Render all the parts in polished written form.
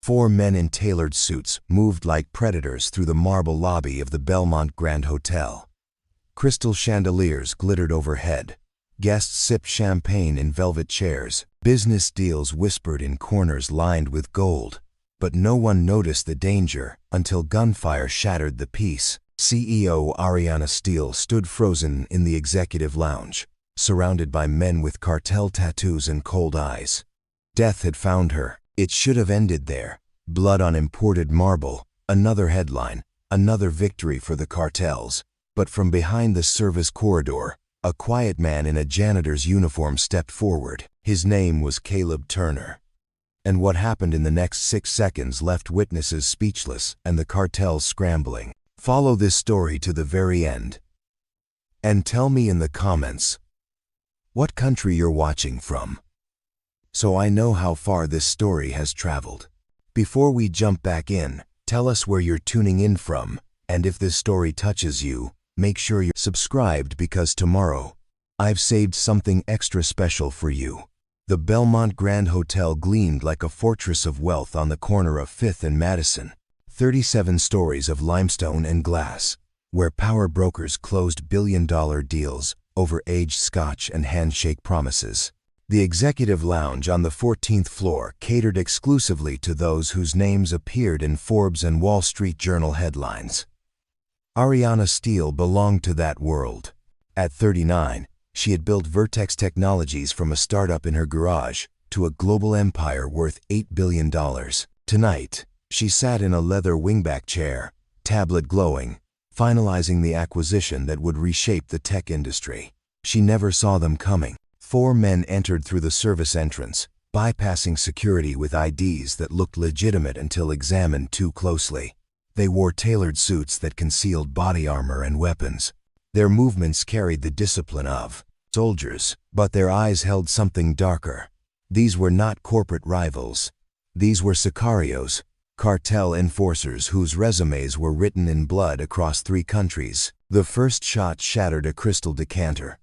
Four men in tailored suits moved like predators through the marble lobby of the Belmont Grand Hotel. Crystal chandeliers glittered overhead. Guests sipped champagne in velvet chairs. Business deals whispered in corners lined with gold. But no one noticed the danger until gunfire shattered the peace. CEO Ariana Steele stood frozen in the executive lounge, surrounded by men with cartel tattoos and cold eyes. Death had found her. It should have ended there. Blood on imported marble. Another headline. Another victory for the cartels. But from behind the service corridor, a quiet man in a janitor's uniform stepped forward. His name was Caleb Turner. And what happened in the next 6 seconds left witnesses speechless and the cartels scrambling. Follow this story to the very end. And tell me in the comments what country you're watching from, so I know how far this story has traveled. Before we jump back in, tell us where you're tuning in from, and if this story touches you, make sure you're subscribed because tomorrow, I've saved something extra special for you. The Belmont Grand Hotel gleamed like a fortress of wealth on the corner of 5th and Madison. 37 stories of limestone and glass, where power brokers closed billion-dollar deals over aged scotch and handshake promises. The executive lounge on the 14th floor catered exclusively to those whose names appeared in Forbes and Wall Street Journal headlines. Ariana Steele belonged to that world. At 39, she had built Vertex Technologies from a startup in her garage to a global empire worth $8 billion. Tonight, she sat in a leather wingback chair, tablet glowing, finalizing the acquisition that would reshape the tech industry. She never saw them coming. Four men entered through the service entrance, bypassing security with IDs that looked legitimate until examined too closely. They wore tailored suits that concealed body armor and weapons. Their movements carried the discipline of soldiers, but their eyes held something darker. These were not corporate rivals. These were sicarios, cartel enforcers whose resumes were written in blood across 3 countries. The first shot shattered a crystal decanter.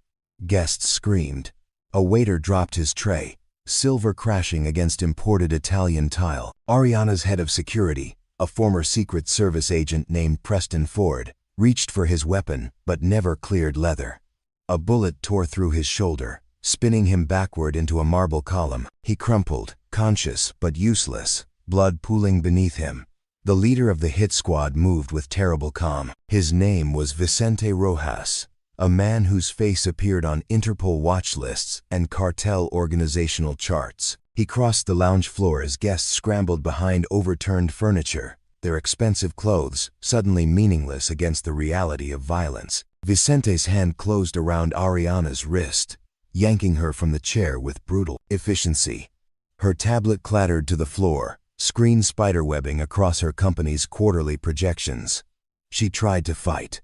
Guests screamed. A waiter dropped his tray, silver crashing against imported Italian tile. Ariana's head of security, a former Secret Service agent named Preston Ford, reached for his weapon but never cleared leather. A bullet tore through his shoulder, spinning him backward into a marble column. He crumpled, conscious but useless, blood pooling beneath him. The leader of the hit squad moved with terrible calm. His name was Vicente Rojas, a man whose face appeared on Interpol watch lists and cartel organizational charts. He crossed the lounge floor as guests scrambled behind overturned furniture, their expensive clothes suddenly meaningless against the reality of violence. Vicente's hand closed around Ariana's wrist, yanking her from the chair with brutal efficiency. Her tablet clattered to the floor, screen spiderwebbing across her company's quarterly projections. She tried to fight.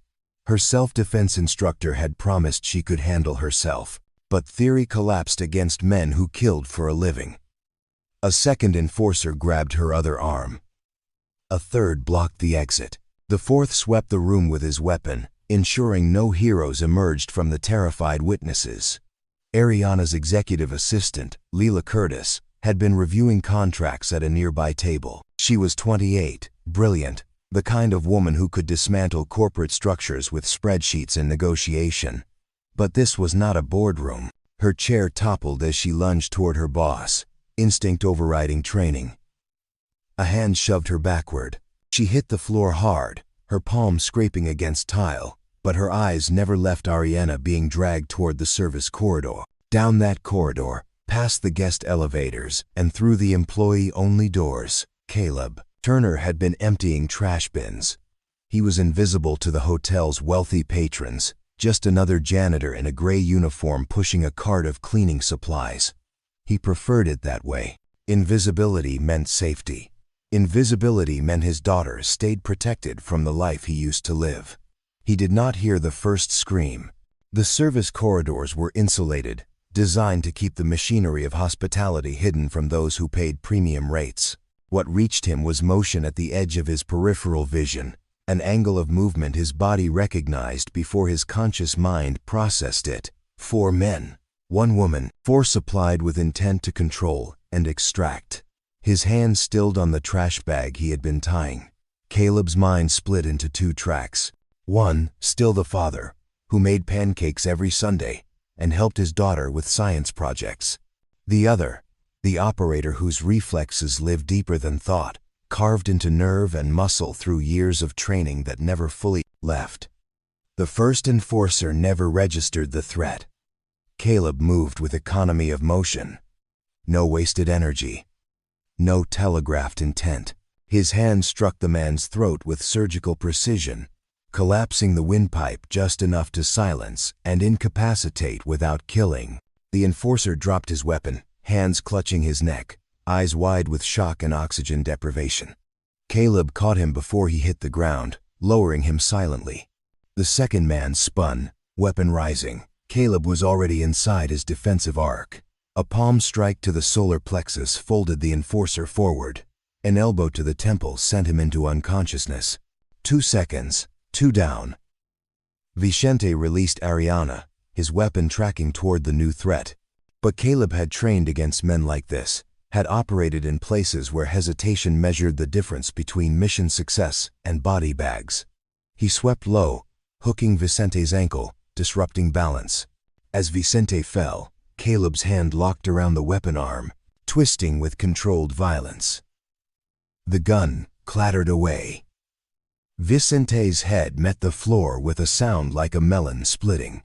Her self-defense instructor had promised she could handle herself, but theory collapsed against men who killed for a living. A second enforcer grabbed her other arm. A third blocked the exit. The fourth swept the room with his weapon, ensuring no heroes emerged from the terrified witnesses. Ariana's executive assistant, Leila Curtis, had been reviewing contracts at a nearby table. She was 28, brilliant, the kind of woman who could dismantle corporate structures with spreadsheets and negotiation. But this was not a boardroom. Her chair toppled as she lunged toward her boss, instinct overriding training. A hand shoved her backward. She hit the floor hard, her palm scraping against tile, but her eyes never left Ariana being dragged toward the service corridor. Down that corridor, past the guest elevators, and through the employee-only doors, Caleb Turner had been emptying trash bins. He was invisible to the hotel's wealthy patrons, just another janitor in a gray uniform pushing a cart of cleaning supplies. He preferred it that way. Invisibility meant safety. Invisibility meant his daughter stayed protected from the life he used to live. He did not hear the first scream. The service corridors were insulated, designed to keep the machinery of hospitality hidden from those who paid premium rates. What reached him was motion at the edge of his peripheral vision, an angle of movement his body recognized before his conscious mind processed it. 4 men, 1 woman, 4 supplied with intent to control and extract. his hand stilled on the trash bag he had been tying. Caleb's mind split into two tracks. One, still the father, who made pancakes every Sunday and helped his daughter with science projects. The other, the operator whose reflexes lived deeper than thought, carved into nerve and muscle through years of training that never fully left. The first enforcer never registered the threat. Caleb moved with economy of motion. No wasted energy. No telegraphed intent. His hand struck the man's throat with surgical precision, collapsing the windpipe just enough to silence and incapacitate without killing. The enforcer dropped his weapon, hands clutching his neck, eyes wide with shock and oxygen deprivation. Caleb caught him before he hit the ground, lowering him silently. The second man spun, weapon rising. Caleb was already inside his defensive arc. A palm strike to the solar plexus folded the enforcer forward. An elbow to the temple sent him into unconsciousness. 2 seconds, 2 down. Vicente released Ariana, his weapon tracking toward the new threat. But Caleb had trained against men like this, had operated in places where hesitation measured the difference between mission success and body bags. He swept low, hooking Vicente's ankle, disrupting balance. As Vicente fell, Caleb's hand locked around the weapon arm, twisting with controlled violence. The gun clattered away. Vicente's head met the floor with a sound like a melon splitting.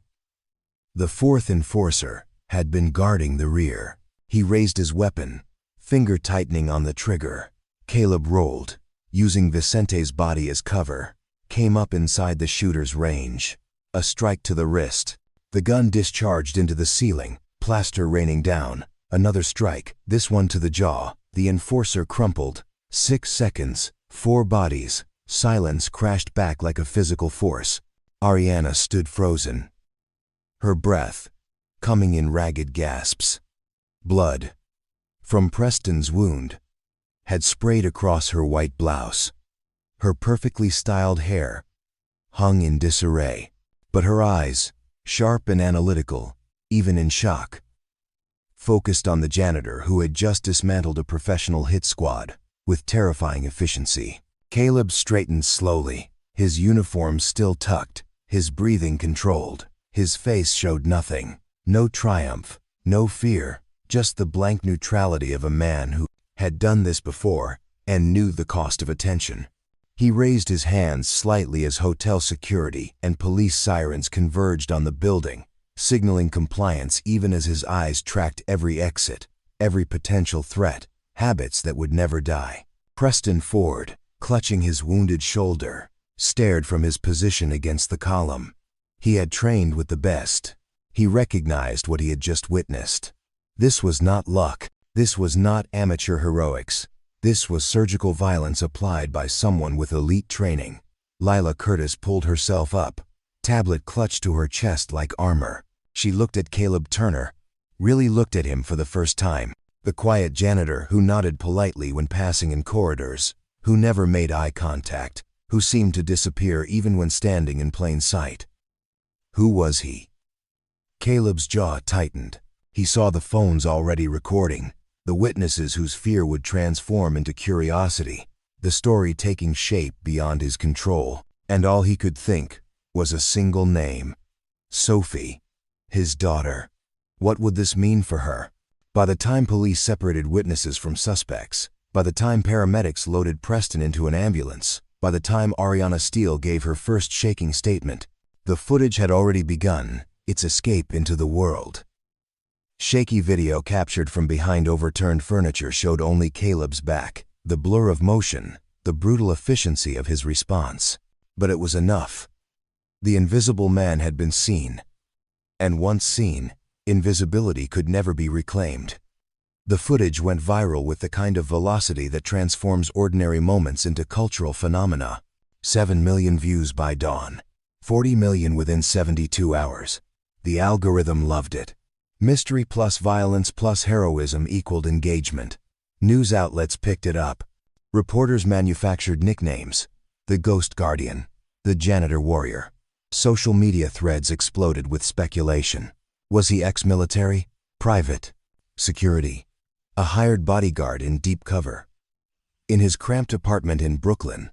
The fourth enforcer had been guarding the rear. He raised his weapon, finger tightening on the trigger. Caleb rolled, using Vicente's body as cover, came up inside the shooter's range. A strike to the wrist. The gun discharged into the ceiling, plaster raining down. Another strike, this one to the jaw. The enforcer crumpled. 6 seconds, 4 bodies. Silence crashed back like a physical force. Ariana stood frozen. Her breath coming in ragged gasps. Blood from Preston's wound had sprayed across her white blouse. Her perfectly styled hair hung in disarray, but her eyes, sharp and analytical, even in shock, focused on the janitor who had just dismantled a professional hit squad with terrifying efficiency. Caleb straightened slowly, his uniform still tucked, his breathing controlled. His face showed nothing. No triumph, no fear, just the blank neutrality of a man who had done this before and knew the cost of attention. He raised his hands slightly as hotel security and police sirens converged on the building, signaling compliance even as his eyes tracked every exit, every potential threat, habits that would never die. Preston Ford, clutching his wounded shoulder, stared from his position against the column. He had trained with the best. He recognized what he had just witnessed. This was not luck. This was not amateur heroics. This was surgical violence applied by someone with elite training. Lila Curtis pulled herself up, tablet clutched to her chest like armor. She looked at Caleb Turner, really looked at him for the first time. The quiet janitor who nodded politely when passing in corridors, who never made eye contact, who seemed to disappear even when standing in plain sight. Who was he? Caleb's jaw tightened. He saw the phones already recording, the witnesses whose fear would transform into curiosity, the story taking shape beyond his control, and all he could think was a single name. Sophie, his daughter. What would this mean for her? By the time police separated witnesses from suspects, by the time paramedics loaded Preston into an ambulance, by the time Ariana Steele gave her first shaking statement, the footage had already begun its escape into the world. Shaky video captured from behind overturned furniture showed only Caleb's back, the blur of motion, the brutal efficiency of his response. But it was enough. The invisible man had been seen. And once seen, invisibility could never be reclaimed. The footage went viral with the kind of velocity that transforms ordinary moments into cultural phenomena. 7 million views by dawn. 40 million within 72 hours. The algorithm loved it. Mystery plus violence plus heroism equaled engagement. News outlets picked it up. Reporters manufactured nicknames. The Ghost Guardian. The Janitor Warrior. Social media threads exploded with speculation. Was he ex-military? Private? Security? a hired bodyguard in deep cover. In his cramped apartment in Brooklyn,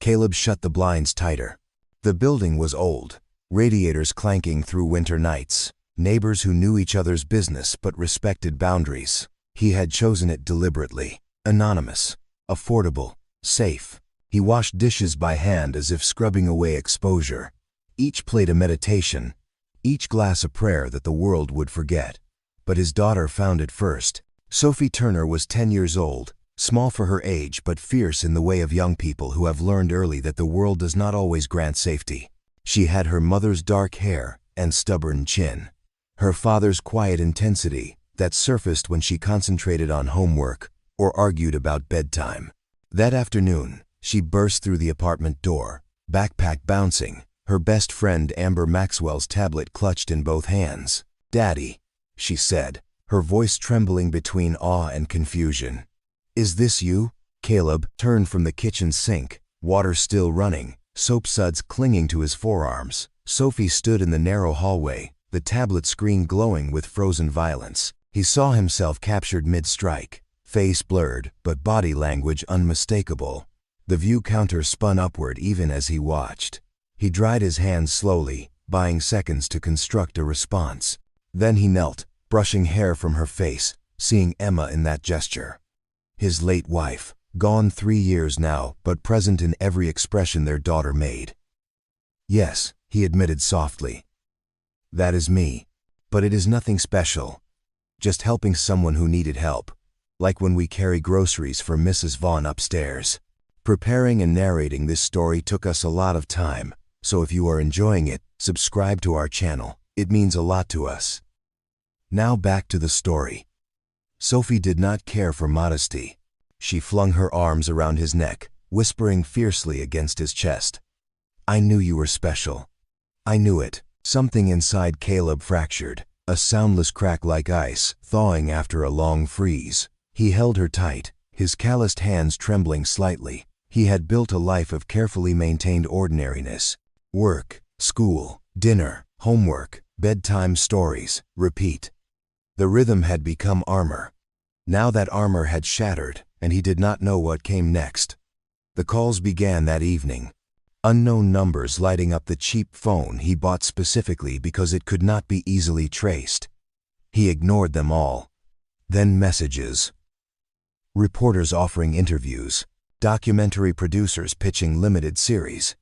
Caleb shut the blinds tighter. The building was old, radiators clanking through winter nights, neighbors who knew each other's business but respected boundaries. He had chosen it deliberately. Anonymous, affordable, safe. He washed dishes by hand as if scrubbing away exposure. Each plate a meditation, each glass a prayer that the world would forget. But his daughter found it first. Sophie Turner was 10 years old, small for her age but fierce in the way of young people who have learned early that the world does not always grant safety. She had her mother's dark hair and stubborn chin, her father's quiet intensity that surfaced when she concentrated on homework or argued about bedtime. That afternoon, she burst through the apartment door, backpack bouncing, her best friend Amber Maxwell's tablet clutched in both hands. "Daddy," she said, her voice trembling between awe and confusion. "Is this you?" Caleb turned from the kitchen sink, water still running, soap suds clinging to his forearms. Sophie stood in the narrow hallway, the tablet screen glowing with frozen violence. He saw himself captured mid-strike, face blurred but body language unmistakable. The view counter spun upward even as he watched. He dried his hands slowly, buying seconds to construct a response. Then he knelt, brushing hair from her face, seeing Emma in that gesture. His late wife, gone 3 years now, but present in every expression their daughter made. "Yes," he admitted softly. "That is me. But it is nothing special. Just helping someone who needed help, like when we carry groceries for Mrs. Vaughn upstairs." Preparing and narrating this story took us a lot of time, so if you are enjoying it, subscribe to our channel. It means a lot to us. Now back to the story. Sophie did not care for modesty. She flung her arms around his neck, whispering fiercely against his chest. "I knew you were special. I knew it." Something inside Caleb fractured, a soundless crack like ice, thawing after a long freeze. He held her tight, his calloused hands trembling slightly. He had built a life of carefully maintained ordinariness. Work, school, dinner, homework, bedtime stories, repeat. The rhythm had become armor. Now that armor had shattered, and he did not know what came next. The calls began that evening. Unknown numbers lighting up the cheap phone he bought specifically because it could not be easily traced. He ignored them all. Then messages. Reporters offering interviews, documentary producers pitching limited series,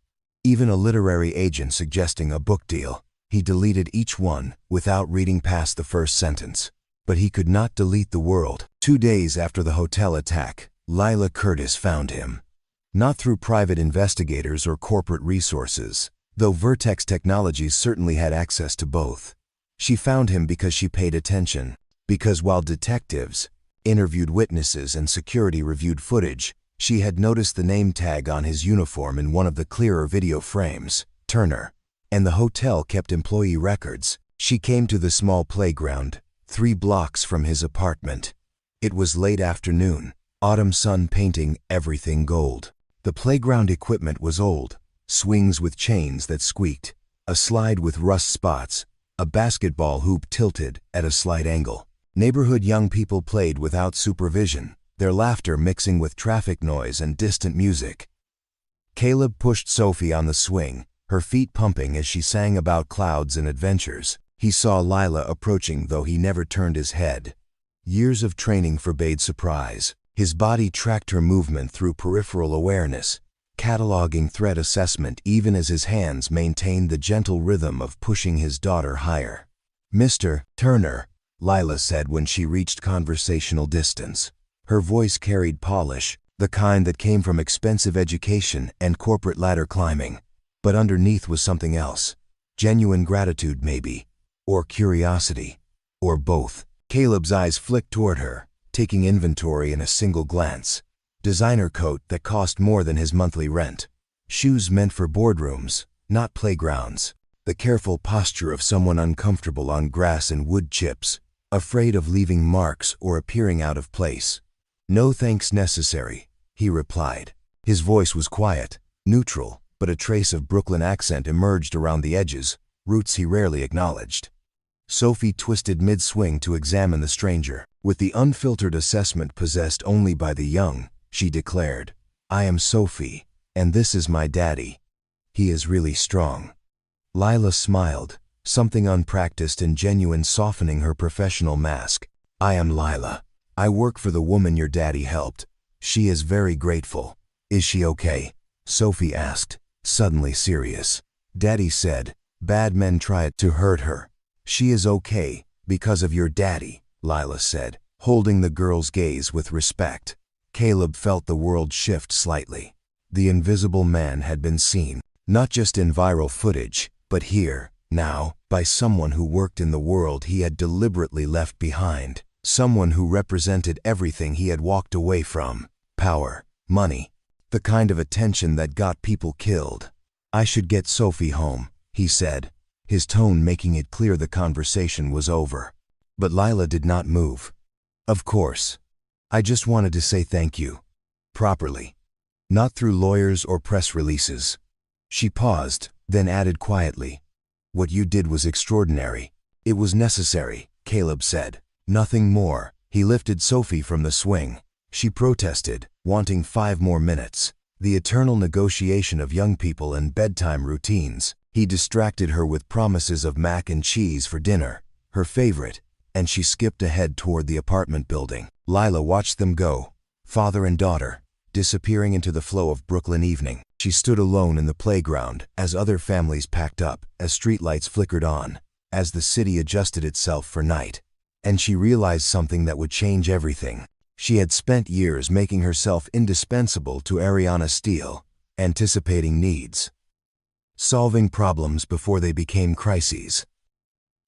even a literary agent suggesting a book deal. He deleted each one without reading past the first sentence. But he could not delete the world. 2 days after the hotel attack, Lila Curtis found him. Not through private investigators or corporate resources, though Vertex Technologies certainly had access to both. She found him because she paid attention. Because while detectives interviewed witnesses and security reviewed footage, she had noticed the name tag on his uniform in one of the clearer video frames, Turner, and the hotel kept employee records. She came to the small playground, 3 blocks from his apartment. It was late afternoon, autumn sun painting everything gold. The playground equipment was old, swings with chains that squeaked, a slide with rust spots, a basketball hoop tilted at a slight angle. Neighborhood young people played without supervision, their laughter mixing with traffic noise and distant music. Caleb pushed Sophie on the swing, her feet pumping as she sang about clouds and adventures. He saw Lila approaching, though he never turned his head. Years of training forbade surprise. His body tracked her movement through peripheral awareness, cataloging threat assessment even as his hands maintained the gentle rhythm of pushing his daughter higher. "Mr. Turner," Lila said when she reached conversational distance. Her voice carried polish, the kind that came from expensive education and corporate ladder climbing. But underneath was something else. Genuine gratitude maybe, or curiosity, or both. Caleb's eyes flicked toward her, taking inventory in a single glance. Designer coat that cost more than his monthly rent. Shoes meant for boardrooms, not playgrounds. The careful posture of someone uncomfortable on grass and wood chips, afraid of leaving marks or appearing out of place. "No thanks necessary," he replied. His voice was quiet, neutral, but a trace of Brooklyn accent emerged around the edges, roots he rarely acknowledged. Sophie twisted mid-swing to examine the stranger. With the unfiltered assessment possessed only by the young, she declared, "I am Sophie, and this is my daddy. He is really strong." Lila smiled, something unpracticed and genuine softening her professional mask. "I am Lila. I work for the woman your daddy helped. She is very grateful." "Is she okay?" Sophie asked, suddenly serious. "Daddy said, bad men tried to hurt her. She is okay, because of your daddy," Lila said, holding the girl's gaze with respect. Caleb felt the world shift slightly. The invisible man had been seen, not just in viral footage, but here, now, by someone who worked in the world he had deliberately left behind. Someone who represented everything he had walked away from. Power, money, the kind of attention that got people killed. "I should get Sophie home," he said, his tone making it clear the conversation was over. But Lila did not move. "Of course. I just wanted to say thank you. Properly. Not through lawyers or press releases." She paused, then added quietly, "What you did was extraordinary. It was necessary," Caleb said. "Nothing more." He lifted Sophie from the swing. She protested, wanting 5 more minutes. The eternal negotiation of young people and bedtime routines. He distracted her with promises of mac and cheese for dinner, her favorite, and she skipped ahead toward the apartment building. Lila watched them go, father and daughter, disappearing into the flow of Brooklyn evening. She stood alone in the playground as other families packed up, as streetlights flickered on, as the city adjusted itself for night. And she realized something that would change everything. She had spent years making herself indispensable to Ariana Steele, anticipating needs, solving problems before they became crises,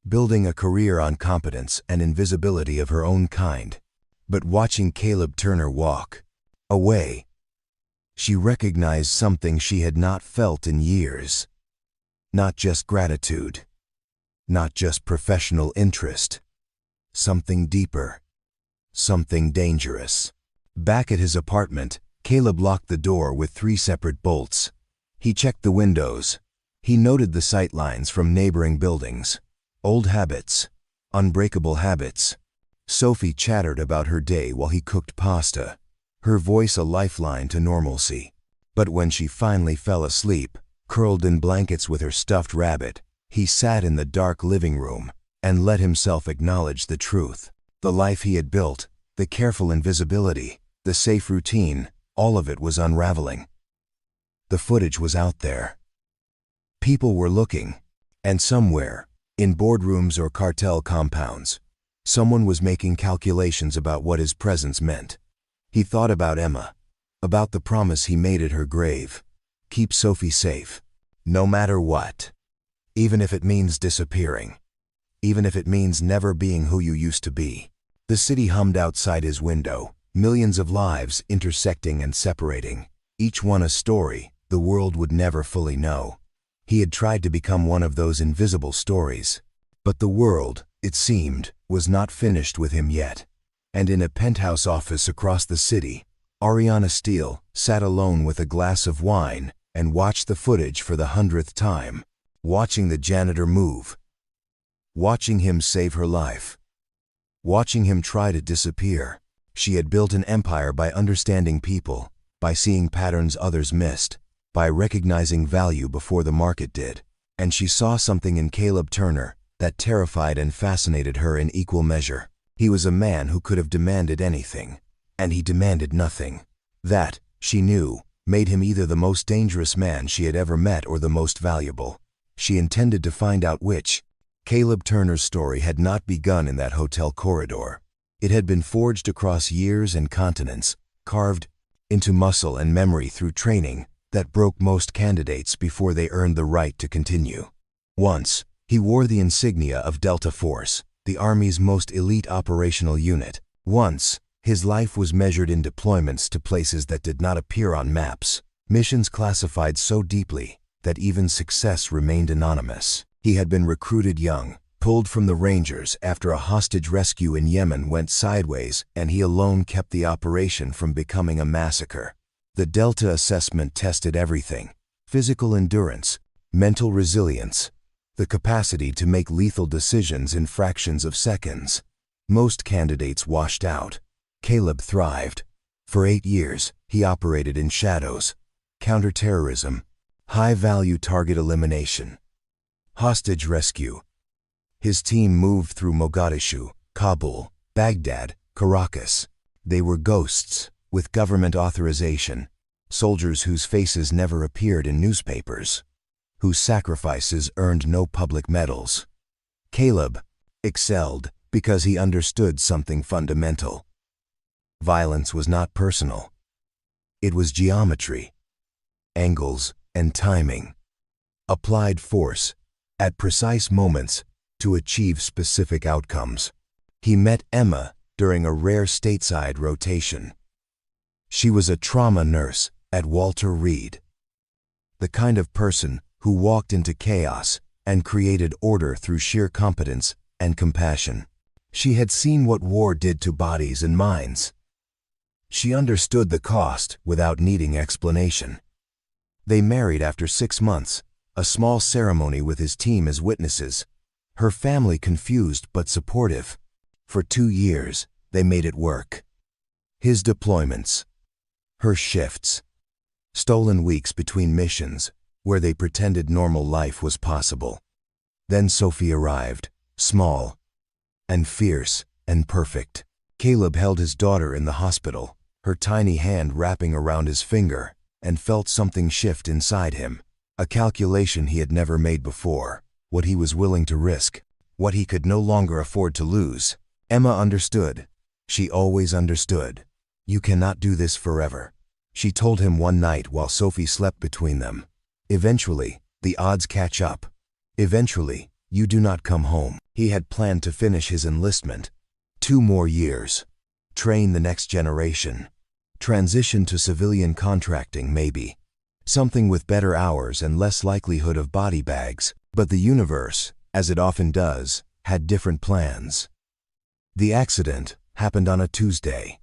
building a career on competence and invisibility of her own kind. But watching Caleb Turner walk away, she recognized something she had not felt in years. Not just gratitude, not just professional interest, something deeper, something dangerous. Back at his apartment, Caleb locked the door with 3 separate bolts. He checked the windows. He noted the sight lines from neighboring buildings. Old habits, unbreakable habits. Sophie chattered about her day while he cooked pasta, her voice a lifeline to normalcy. But when she finally fell asleep, curled in blankets with her stuffed rabbit, he sat in the dark living room and let himself acknowledge the truth. The life he had built, the careful invisibility, the safe routine, all of it was unraveling. The footage was out there. People were looking, and somewhere, in boardrooms or cartel compounds, someone was making calculations about what his presence meant. He thought about Emma, about the promise he made at her grave. Keep Sophie safe, no matter what. Even if it means disappearing. Even if it means never being who you used to be. The city hummed outside his window, millions of lives intersecting and separating, each one a story the world would never fully know. He had tried to become one of those invisible stories. But the world, it seemed, was not finished with him yet. And in a penthouse office across the city, Ariana Steele sat alone with a glass of wine and watched the footage for the 100th time. Watching the janitor move. Watching him save her life. Watching him try to disappear. She had built an empire by understanding people, by seeing patterns others missed, by recognizing value before the market did. And she saw something in Caleb Turner that terrified and fascinated her in equal measure. He was a man who could have demanded anything, and he demanded nothing. That, she knew, made him either the most dangerous man she had ever met or the most valuable. She intended to find out which. Caleb Turner's story had not begun in that hotel corridor. It had been forged across years and continents, carved into muscle and memory through training that broke most candidates before they earned the right to continue. Once, he wore the insignia of Delta Force, the Army's most elite operational unit. Once, his life was measured in deployments to places that did not appear on maps, missions classified so deeply that even success remained anonymous. He had been recruited young, pulled from the Rangers after a hostage rescue in Yemen went sideways, and he alone kept the operation from becoming a massacre. The Delta assessment tested everything: physical endurance, mental resilience, the capacity to make lethal decisions in fractions of seconds. Most candidates washed out. Caleb thrived. For 8 years, he operated in shadows, counter-terrorism, high-value target elimination, hostage rescue. His team moved through Mogadishu, Kabul, Baghdad, Caracas. They were ghosts, with government authorization, soldiers whose faces never appeared in newspapers, whose sacrifices earned no public medals. Caleb excelled because he understood something fundamental. Violence was not personal. It was geometry, angles, and timing. Applied force, at precise moments, to achieve specific outcomes. He met Emma during a rare stateside rotation. She was a trauma nurse at Walter Reed, the kind of person who walked into chaos and created order through sheer competence and compassion. She had seen what war did to bodies and minds. She understood the cost without needing explanation. They married after 6 months, a small ceremony with his team as witnesses. Her family confused but supportive. For 2 years, they made it work. His deployments, her shifts, stolen weeks between missions, where they pretended normal life was possible. Then Sophie arrived, small and fierce and perfect. Caleb held his daughter in the hospital, her tiny hand wrapping around his finger, and felt something shift inside him. A calculation he had never made before, what he was willing to risk, what he could no longer afford to lose. Emma understood. She always understood. "You cannot do this forever," she told him one night while Sophie slept between them. "Eventually, the odds catch up. Eventually, you do not come home." He had planned to finish his enlistment. 2 more years. Train the next generation. Transition to civilian contracting, maybe. Something with better hours and less likelihood of body bags. But the universe, as it often does, had different plans. The accident happened on a Tuesday.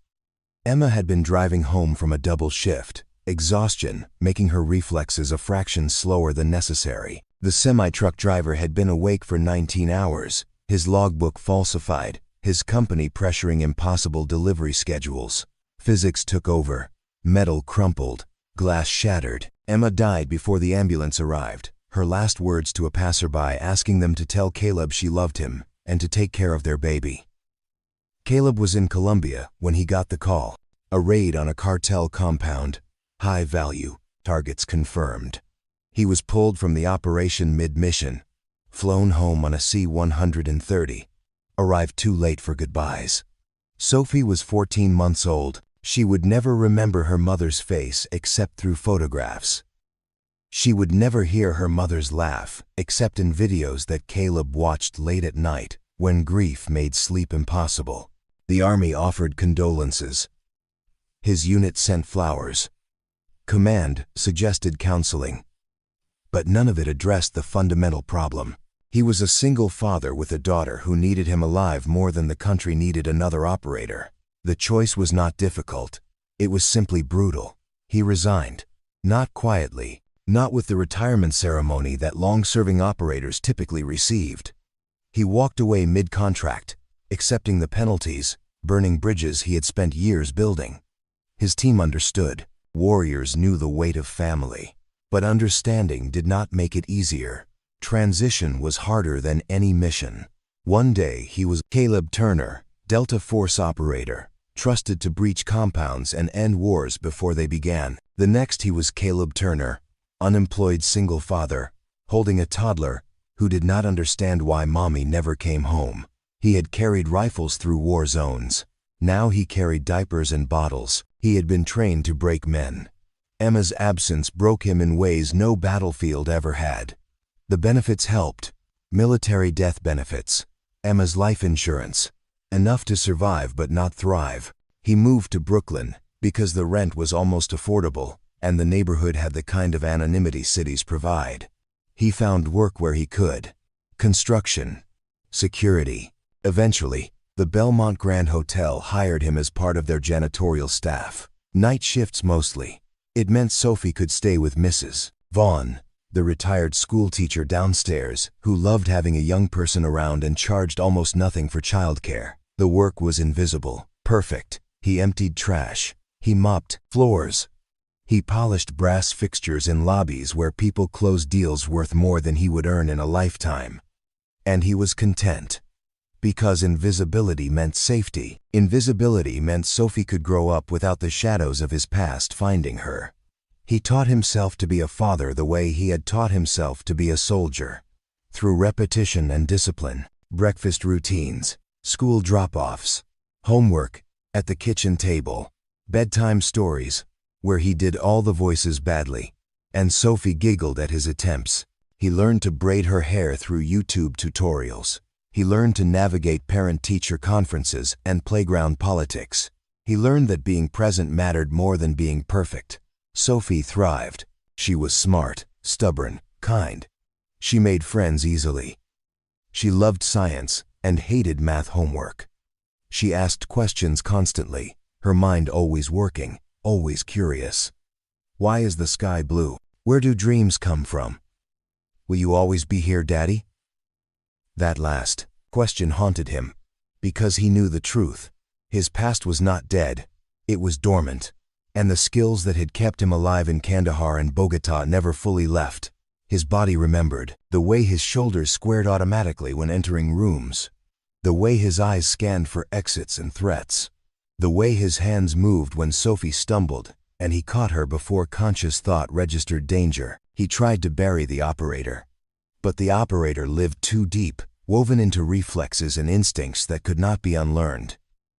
Emma had been driving home from a double shift, exhaustion making her reflexes a fraction slower than necessary. The semi-truck driver had been awake for 19 hours, his logbook falsified, his company pressuring impossible delivery schedules. Physics took over. Metal crumpled. Glass shattered. Emma died before the ambulance arrived, her last words to a passerby asking them to tell Caleb she loved him and to take care of their baby. Caleb was in Colombia when he got the call. A raid on a cartel compound. High value. Targets confirmed. He was pulled from the operation mid-mission, flown home on a C-130, arrived too late for goodbyes. Sophie was 14 months old. She would never remember her mother's face except through photographs. She would never hear her mother's laugh except in videos that Caleb watched late at night when grief made sleep impossible. The army offered condolences. His unit sent flowers. Command suggested counseling. But none of it addressed the fundamental problem. He was a single father with a daughter who needed him alive more than the country needed another operator. The choice was not difficult. It was simply brutal. He resigned. Not quietly, not with the retirement ceremony that long-serving operators typically received. He walked away mid-contract, accepting the penalties, burning bridges he had spent years building. His team understood. Warriors knew the weight of family. But understanding did not make it easier. Transition was harder than any mission. One day he was Caleb Turner, Delta Force operator, trusted to breach compounds and end wars before they began. The next he was Caleb Turner, unemployed single father, holding a toddler who did not understand why mommy never came home. He had carried rifles through war zones. Now he carried diapers and bottles. He had been trained to break men. Emma's absence broke him in ways no battlefield ever had. The benefits helped. Military death benefits. Emma's life insurance. Enough to survive but not thrive. He moved to Brooklyn because the rent was almost affordable and the neighborhood had the kind of anonymity cities provide. He found work where he could. Construction. Security. Eventually, the Belmont Grand Hotel hired him as part of their janitorial staff. Night shifts mostly. It meant Sophie could stay with Mrs. Vaughn, the retired schoolteacher downstairs, who loved having a young person around and charged almost nothing for childcare. The work was invisible, perfect. He emptied trash. He mopped floors. He polished brass fixtures in lobbies where people closed deals worth more than he would earn in a lifetime. And he was content. Because invisibility meant safety. Invisibility meant Sophie could grow up without the shadows of his past finding her. He taught himself to be a father the way he had taught himself to be a soldier. Through repetition and discipline, breakfast routines, school drop-offs, homework, at the kitchen table, bedtime stories, where he did all the voices badly, and Sophie giggled at his attempts. He learned to braid her hair through YouTube tutorials. He learned to navigate parent-teacher conferences and playground politics. He learned that being present mattered more than being perfect. Sophie thrived. She was smart, stubborn, kind. She made friends easily. She loved science and hated math homework. She asked questions constantly, her mind always working, always curious. Why is the sky blue? Where do dreams come from? Will you always be here, Daddy? That last question haunted him, because he knew the truth. His past was not dead, it was dormant, and the skills that had kept him alive in Kandahar and Bogota never fully left. His body remembered, the way his shoulders squared automatically when entering rooms, the way his eyes scanned for exits and threats, the way his hands moved when Sophie stumbled, and he caught her before conscious thought registered danger. He tried to bury the operator. But the operator lived too deep, woven into reflexes and instincts that could not be unlearned.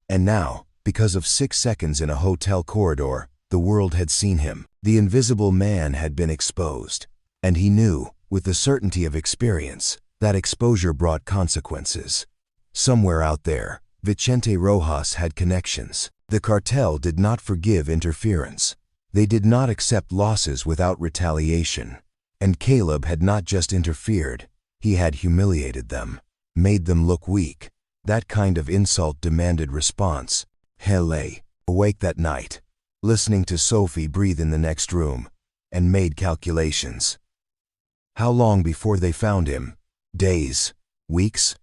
And now, because of 6 seconds in a hotel corridor, the world had seen him. The invisible man had been exposed. And he knew, with the certainty of experience, that exposure brought consequences. Somewhere out there, Vicente Rojas had connections. The cartel did not forgive interference. They did not accept losses without retaliation. And Caleb had not just interfered, he had humiliated them, made them look weak. That kind of insult demanded response. He lay awake that night, listening to Sophie breathe in the next room, and made calculations. How long before they found him? Days? Weeks?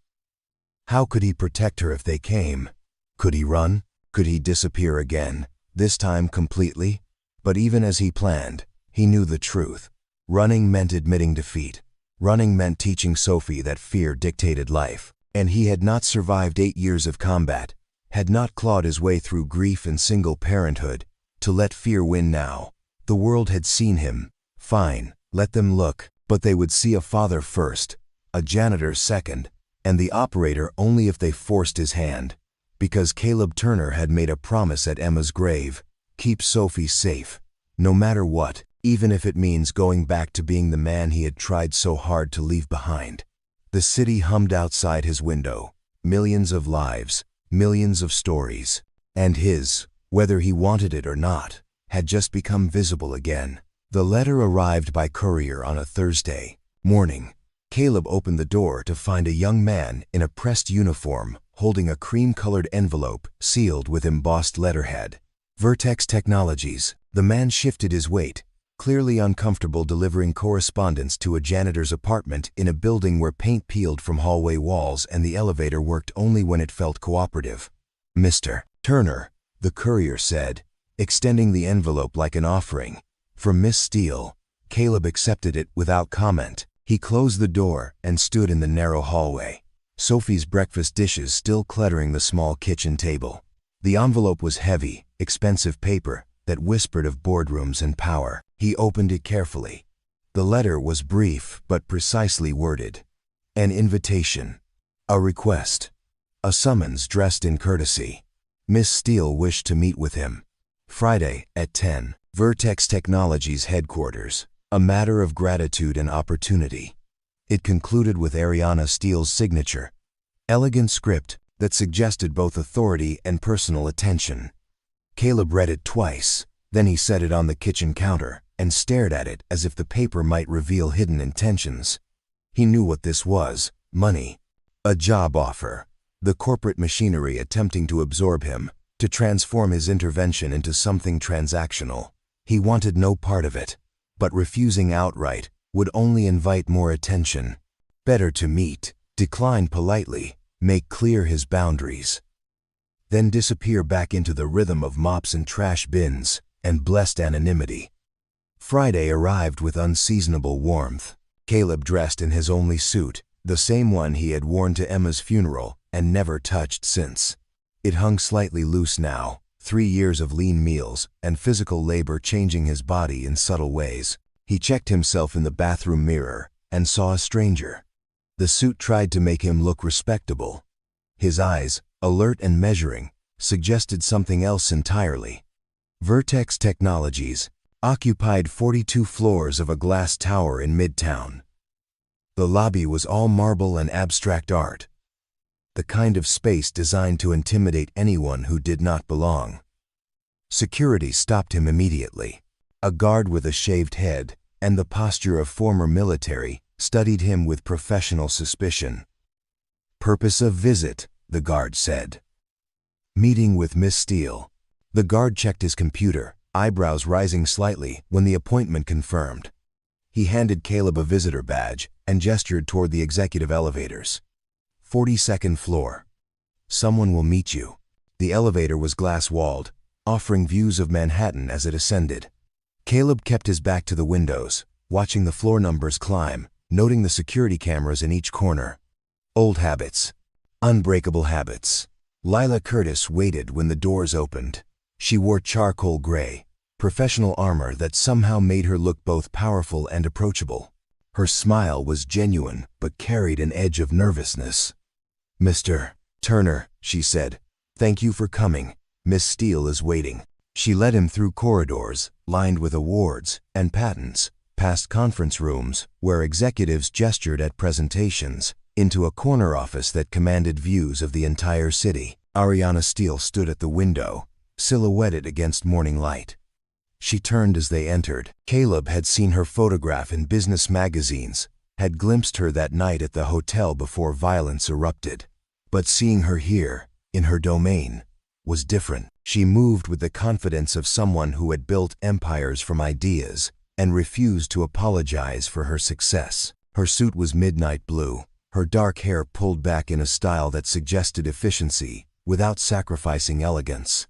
How could he protect her if they came? Could he run? Could he disappear again, this time completely? But even as he planned, he knew the truth. Running meant admitting defeat. Running meant teaching Sophie that fear dictated life. And he had not survived 8 years of combat, had not clawed his way through grief and single parenthood, to let fear win now. The world had seen him. Fine, let them look, but they would see a father first, a janitor second, and the operator only if they forced his hand. Because Caleb Turner had made a promise at Emma's grave, keep Sophie safe, no matter what, even if it means going back to being the man he had tried so hard to leave behind. The city hummed outside his window, millions of lives, millions of stories, and his, whether he wanted it or not, had just become visible again. The letter arrived by courier on a Thursday morning. Caleb opened the door to find a young man in a pressed uniform holding a cream-colored envelope sealed with embossed letterhead. Vertex Technologies. The man shifted his weight, clearly uncomfortable delivering correspondence to a janitor's apartment in a building where paint peeled from hallway walls and the elevator worked only when it felt cooperative. Mr. Turner, the courier said, extending the envelope like an offering. From Miss Steele. Caleb accepted it without comment. He closed the door and stood in the narrow hallway, Sophie's breakfast dishes still cluttering the small kitchen table. The envelope was heavy, expensive paper that whispered of boardrooms and power. He opened it carefully. The letter was brief but precisely worded. An invitation. A request. A summons dressed in courtesy. Miss Steele wished to meet with him. Friday at 10. Vertex Technologies headquarters. A matter of gratitude and opportunity. It concluded with Ariana Steele's signature. Elegant script that suggested both authority and personal attention. Caleb read it twice, then he set it on the kitchen counter and stared at it as if the paper might reveal hidden intentions. He knew what this was: money. A job offer. The corporate machinery attempting to absorb him, to transform his intervention into something transactional. He wanted no part of it, but refusing outright would only invite more attention. Better to meet, decline politely, make clear his boundaries, then disappear back into the rhythm of mops and trash bins and blessed anonymity. Friday arrived with unseasonable warmth. Caleb dressed in his only suit, the same one he had worn to Emma's funeral and never touched since. It hung slightly loose now, 3 years of lean meals and physical labor changing his body in subtle ways. He checked himself in the bathroom mirror and saw a stranger. The suit tried to make him look respectable. His eyes, alert and measuring, suggested something else entirely. Vertex Technologies occupied 42 floors of a glass tower in Midtown. The lobby was all marble and abstract art, the kind of space designed to intimidate anyone who did not belong. Security stopped him immediately. A guard with a shaved head and the posture of former military studied him with professional suspicion. "Purpose of visit," the guard said. "Meeting with Miss Steele." The guard checked his computer, eyebrows rising slightly when the appointment confirmed. He handed Caleb a visitor badge and gestured toward the executive elevators. 42nd floor. "Someone will meet you." The elevator was glass-walled, offering views of Manhattan as it ascended. Caleb kept his back to the windows, watching the floor numbers climb, noting the security cameras in each corner. Old habits. Unbreakable habits. Lila Curtis waited when the doors opened. She wore charcoal gray, professional armor that somehow made her look both powerful and approachable. Her smile was genuine but carried an edge of nervousness. "Mr. Turner," she said, "thank you for coming. Miss Steele is waiting." She led him through corridors lined with awards and patents, past conference rooms where executives gestured at presentations, into a corner office that commanded views of the entire city. Ariana Steele stood at the window, silhouetted against morning light. She turned as they entered. Caleb had seen her photograph in business magazines, had glimpsed her that night at the hotel before violence erupted. But seeing her here, in her domain, was different. She moved with the confidence of someone who had built empires from ideas and refused to apologize for her success. Her suit was midnight blue, her dark hair pulled back in a style that suggested efficiency without sacrificing elegance.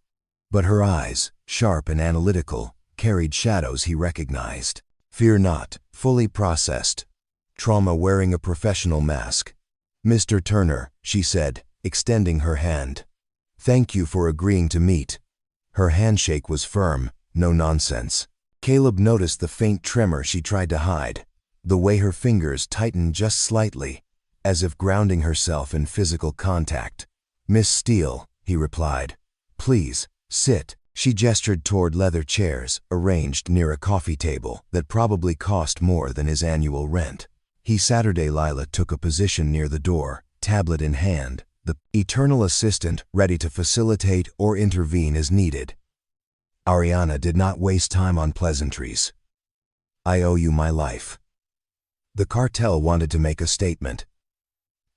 But her eyes, sharp and analytical, carried shadows he recognized. Fear not, fully processed. Trauma wearing a professional mask. "Mr. Turner," she said, extending her hand. "Thank you for agreeing to meet." Her handshake was firm, no nonsense. Caleb noticed the faint tremor she tried to hide, the way her fingers tightened just slightly, as if grounding herself in physical contact. "Miss Steele," he replied. "Please, sit." She gestured toward leather chairs arranged near a coffee table that probably cost more than his annual rent. Saturday Lila took a position near the door, tablet in hand, the eternal assistant ready to facilitate or intervene as needed. Ariana did not waste time on pleasantries. "I owe you my life." The cartel wanted to make a statement.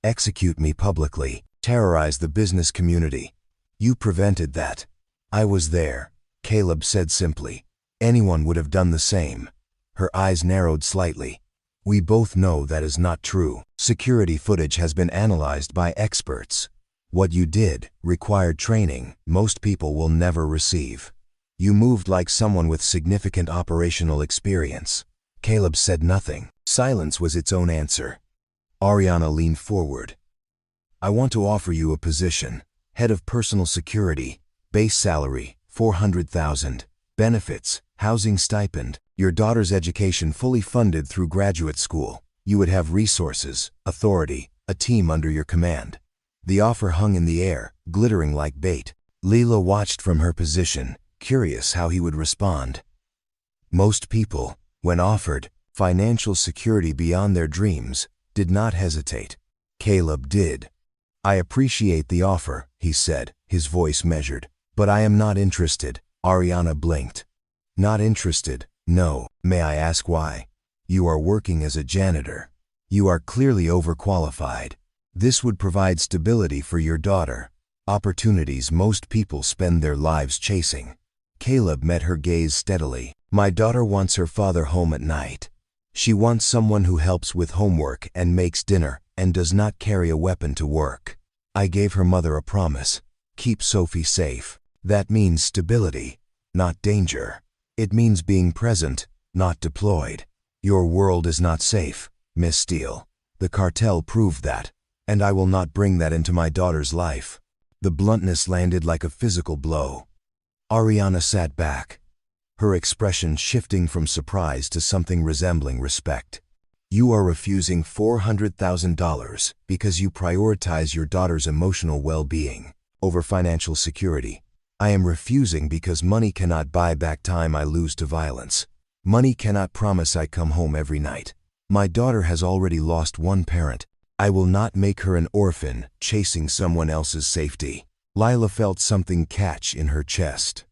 "Execute me publicly, terrorize the business community. You prevented that." "I was there," Caleb said simply. "Anyone would have done the same." Her eyes narrowed slightly. "We both know that is not true. Security footage has been analyzed by experts. What you did required training most people will never receive. You moved like someone with significant operational experience." Caleb said nothing. Silence was its own answer. Ariana leaned forward. "I want to offer you a position, head of personal security, base salary, $400,000, benefits, housing stipend, your daughter's education fully funded through graduate school. You would have resources, authority, a team under your command." The offer hung in the air, glittering like bait. Leela watched from her position, curious how he would respond. Most people, when offered financial security beyond their dreams, did not hesitate. Caleb did. "I appreciate the offer," he said, his voice measured. "But I am not interested." Ariana blinked. "Not interested? No. May I ask why?" "You are working as a janitor. You are clearly overqualified. This would provide stability for your daughter, opportunities most people spend their lives chasing." Caleb met her gaze steadily. "My daughter wants her father home at night. She wants someone who helps with homework and makes dinner and does not carry a weapon to work. I gave her mother a promise. Keep Sophie safe. That means stability, not danger. It means being present, not deployed. Your world is not safe, Miss Steele. The cartel proved that, and I will not bring that into my daughter's life. The bluntness landed like a physical blow. Ariana sat back, her expression shifting from surprise to something resembling respect. You are refusing $400,000 because you prioritize your daughter's emotional well-being over financial security. I am refusing because money cannot buy back time I lose to violence. Money cannot promise I come home every night. My daughter has already lost one parent. I will not make her an orphan chasing someone else's safety. Lila felt something catch in her chest.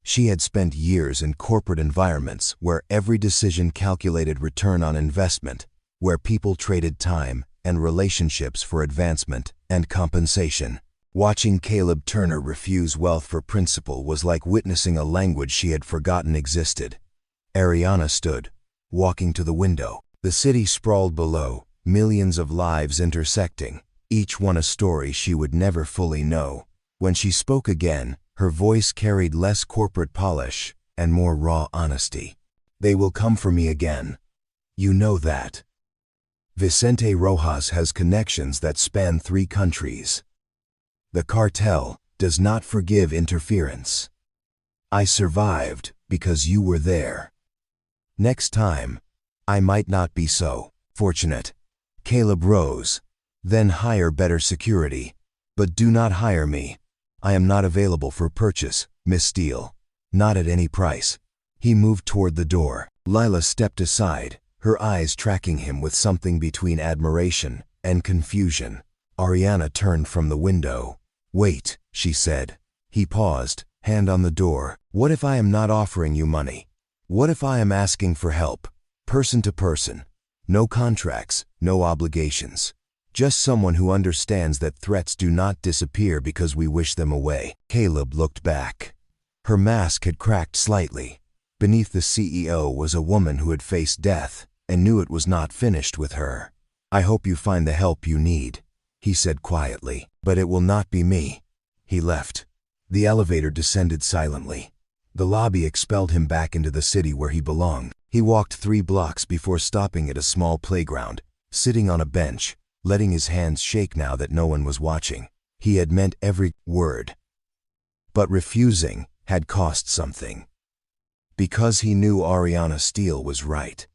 She had spent years in corporate environments where every decision calculated return on investment, where people traded time and relationships for advancement and compensation. Watching Caleb Turner refuse wealth for principle was like witnessing a language she had forgotten existed. Ariana stood, walking to the window. The city sprawled below, millions of lives intersecting, each one a story she would never fully know. When she spoke again, her voice carried less corporate polish and more raw honesty. They will come for me again. You know that. Vicente Rojas has connections that span 3 countries. The cartel does not forgive interference. I survived because you were there. Next time, I might not be so fortunate. Caleb rose. Then hire better security. But do not hire me. I am not available for purchase, Miss Steele. Not at any price. He moved toward the door. Lila stepped aside, her eyes tracking him with something between admiration and confusion. Ariana turned from the window. Wait, she said. He paused, hand on the door. What if I am not offering you money? What if I am asking for help, person to person? No contracts, no obligations. Just someone who understands that threats do not disappear because we wish them away. Caleb looked back. Her mask had cracked slightly. Beneath the CEO was a woman who had faced death and knew it was not finished with her. I hope you find the help you need, he said quietly. But it will not be me. He left. The elevator descended silently. The lobby expelled him back into the city where he belonged. He walked 3 blocks before stopping at a small playground, sitting on a bench, letting his hands shake now that no one was watching. He had meant every word. But refusing had cost something. Because he knew Ariana Steele was right.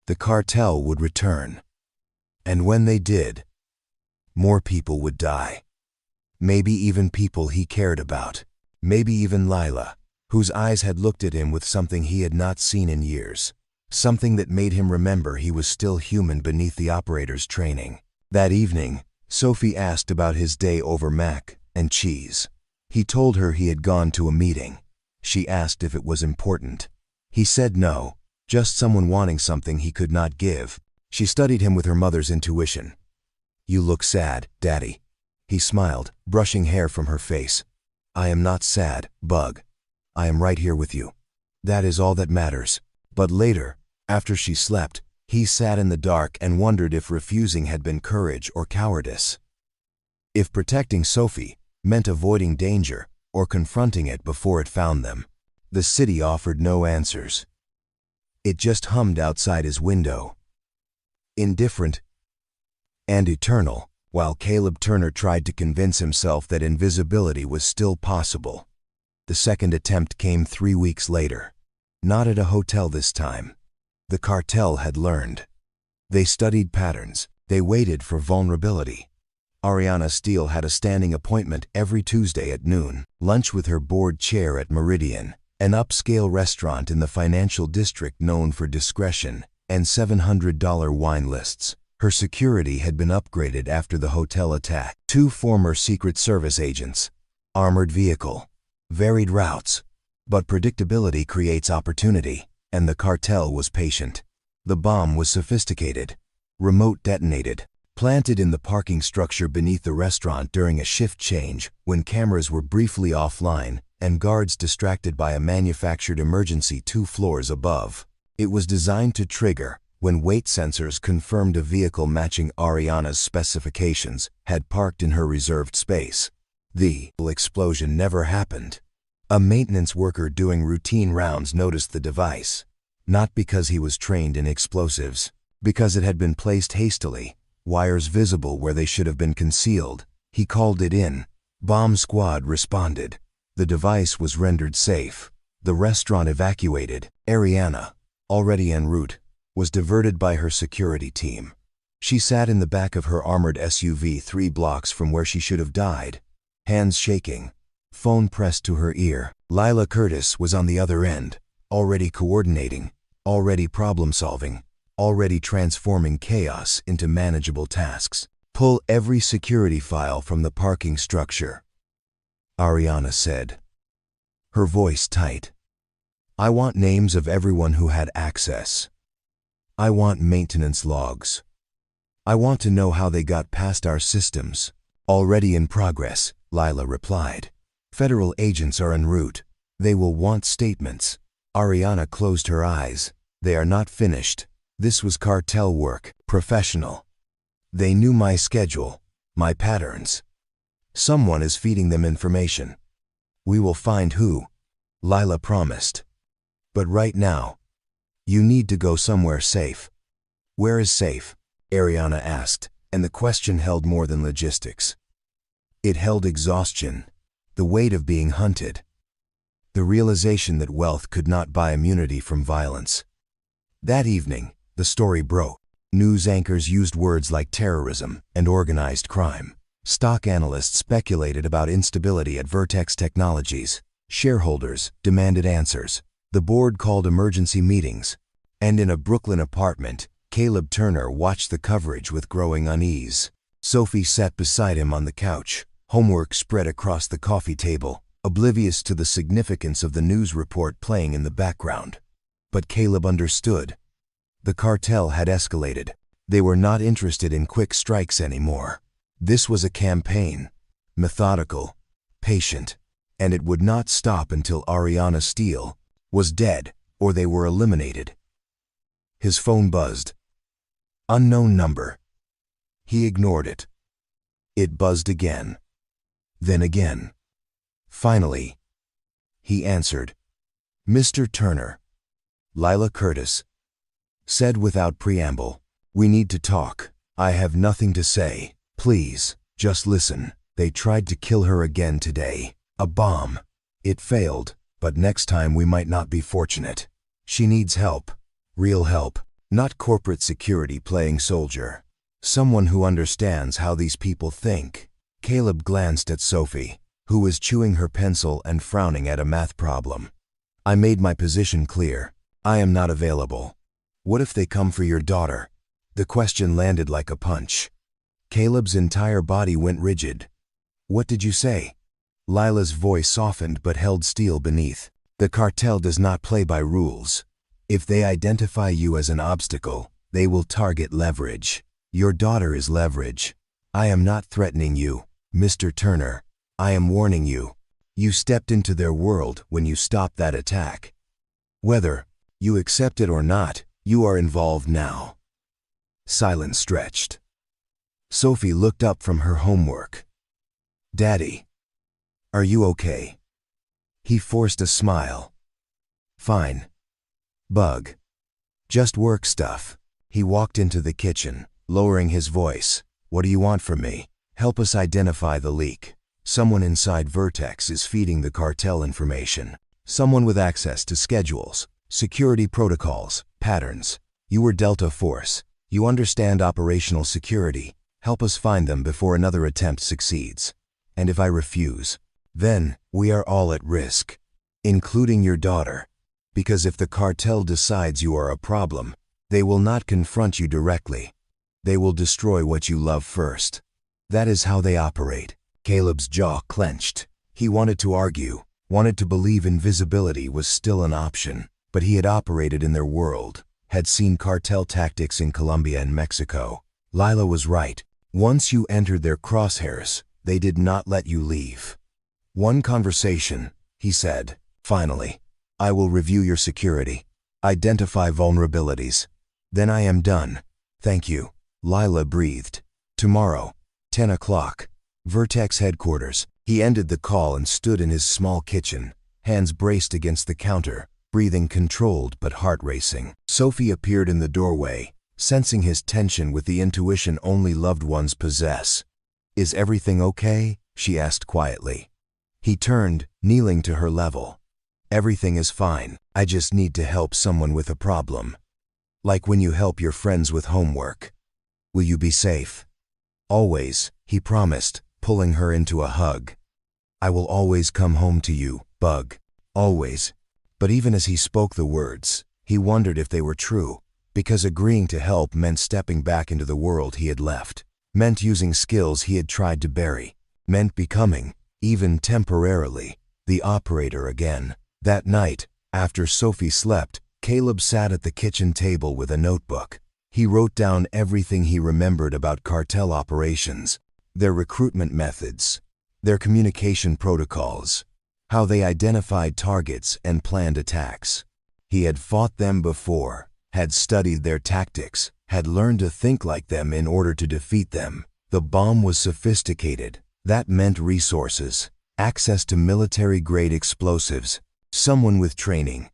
The cartel would return. And when they did, more people would die. Maybe even people he cared about. Maybe even Lila, whose eyes had looked at him with something he had not seen in years. Something that made him remember he was still human beneath the operator's training. That evening, Sophie asked about his day over mac and cheese. He told her he had gone to a meeting. She asked if it was important. He said no, just someone wanting something he could not give. She studied him with her mother's intuition. You look sad, Daddy. He smiled, brushing hair from her face. I am not sad, Bug. I am right here with you. That is all that matters. But later, after she slept, he sat in the dark and wondered if refusing had been courage or cowardice. If protecting Sophie meant avoiding danger or confronting it before it found them. The city offered no answers. It just hummed outside his window. Indifferent and eternal, while Caleb Turner tried to convince himself that invisibility was still possible. The second attempt came 3 weeks later. Not at a hotel this time. The cartel had learned. They studied patterns. They waited for vulnerability. Ariana Steele had a standing appointment every Tuesday at noon, lunch with her board chair at Meridian, an upscale restaurant in the financial district known for discretion and $700 wine lists. Her security had been upgraded after the hotel attack. 2 former Secret Service agents. Armored vehicle. Varied routes. But predictability creates opportunity, and the cartel was patient. The bomb was sophisticated. Remote detonated. Planted in the parking structure beneath the restaurant during a shift change when cameras were briefly offline and guards distracted by a manufactured emergency 2 floors above. It was designed to trigger When weight sensors confirmed a vehicle matching Ariana's specifications had parked in her reserved space. The explosion never happened. A maintenance worker doing routine rounds noticed the device, not because he was trained in explosives, because it had been placed hastily, wires visible where they should have been concealed. He called it in. Bomb squad responded. The device was rendered safe. The restaurant evacuated. Ariana, already en route, was diverted by her security team. She sat in the back of her armored SUV 3 blocks from where she should have died, hands shaking, phone pressed to her ear. Lila Curtis was on the other end, already coordinating, already problem-solving, already transforming chaos into manageable tasks. Pull every security file from the parking structure, Ariana said, her voice tight. I want names of everyone who had access. I want maintenance logs. I want to know how they got past our systems. Already in progress, Lila replied. Federal agents are en route. They will want statements. Ariana closed her eyes. They are not finished. This was cartel work, professional. They knew my schedule, my patterns. Someone is feeding them information. We will find who, Lila promised. But right now, you need to go somewhere safe. Where is safe? Ariana asked, and the question held more than logistics. It held exhaustion, the weight of being hunted, the realization that wealth could not buy immunity from violence. That evening, the story broke. News anchors used words like terrorism and organized crime. Stock analysts speculated about instability at Vertex Technologies. Shareholders demanded answers. The board called emergency meetings. And in a Brooklyn apartment, Caleb Turner watched the coverage with growing unease. Sophie sat beside him on the couch, homework spread across the coffee table, oblivious to the significance of the news report playing in the background. But Caleb understood. The cartel had escalated. They were not interested in quick strikes anymore. This was a campaign, methodical, patient, and it would not stop until Ariana Steele was dead or they were eliminated. His phone buzzed. Unknown number. He ignored it. It buzzed again. Then again. Finally, he answered. Mr. Turner. Lila Curtis said without preamble. We need to talk. I have nothing to say. Please, just listen. They tried to kill her again today. A bomb. It failed, but next time we might not be fortunate. She needs help. Real help. Not corporate security playing soldier. Someone who understands how these people think. Caleb glanced at Sophie, who was chewing her pencil and frowning at a math problem. I made my position clear. I am not available. What if they come for your daughter? The question landed like a punch. Caleb's entire body went rigid. What did you say? Lila's voice softened but held steel beneath. The cartel does not play by rules. If they identify you as an obstacle, they will target leverage. Your daughter is leverage. I am not threatening you, Mr. Turner. I am warning you. You stepped into their world when you stopped that attack. Whether you accept it or not, you are involved now. Silence stretched. Sophie looked up from her homework. Daddy, are you okay? He forced a smile. Fine. Bug. Just work stuff. He walked into the kitchen, lowering his voice. What do you want from me? Help us identify the leak. Someone inside Vertex is feeding the cartel information. Someone with access to schedules, security protocols, patterns. You were Delta Force. You understand operational security. Help us find them before another attempt succeeds. And if I refuse, then we are all at risk, including your daughter. Because if the cartel decides you are a problem, they will not confront you directly. They will destroy what you love first. That is how they operate. Caleb's jaw clenched. He wanted to argue, wanted to believe invisibility was still an option, but he had operated in their world, had seen cartel tactics in Colombia and Mexico. Lila was right. Once you entered their crosshairs, they did not let you leave. One conversation, he said. Finally, I will review your security, identify vulnerabilities, Then I am done. Thank you, Lila breathed. Tomorrow, 10 o'clock. Vertex headquarters. He ended the call and stood in his small kitchen, hands braced against the counter, breathing controlled but heart racing. Sophie appeared in the doorway, sensing his tension with the intuition only loved ones possess. Is everything okay? She asked quietly. He turned, kneeling to her level. Everything is fine. I just need to help someone with a problem. Like when you help your friends with homework. Will you be safe? Always, he promised, pulling her into a hug. I will always come home to you, Bug. Always. But even as he spoke the words, he wondered if they were true, because agreeing to help meant stepping back into the world he had left, meant using skills he had tried to bury, meant becoming, even temporarily, the operator again. That night, after Sophie slept, Caleb sat at the kitchen table with a notebook. He wrote down everything he remembered about cartel operations, their recruitment methods, their communication protocols, how they identified targets and planned attacks. He had fought them before, had studied their tactics, had learned to think like them in order to defeat them. The bomb was sophisticated. That meant resources, access to military-grade explosives, someone with training.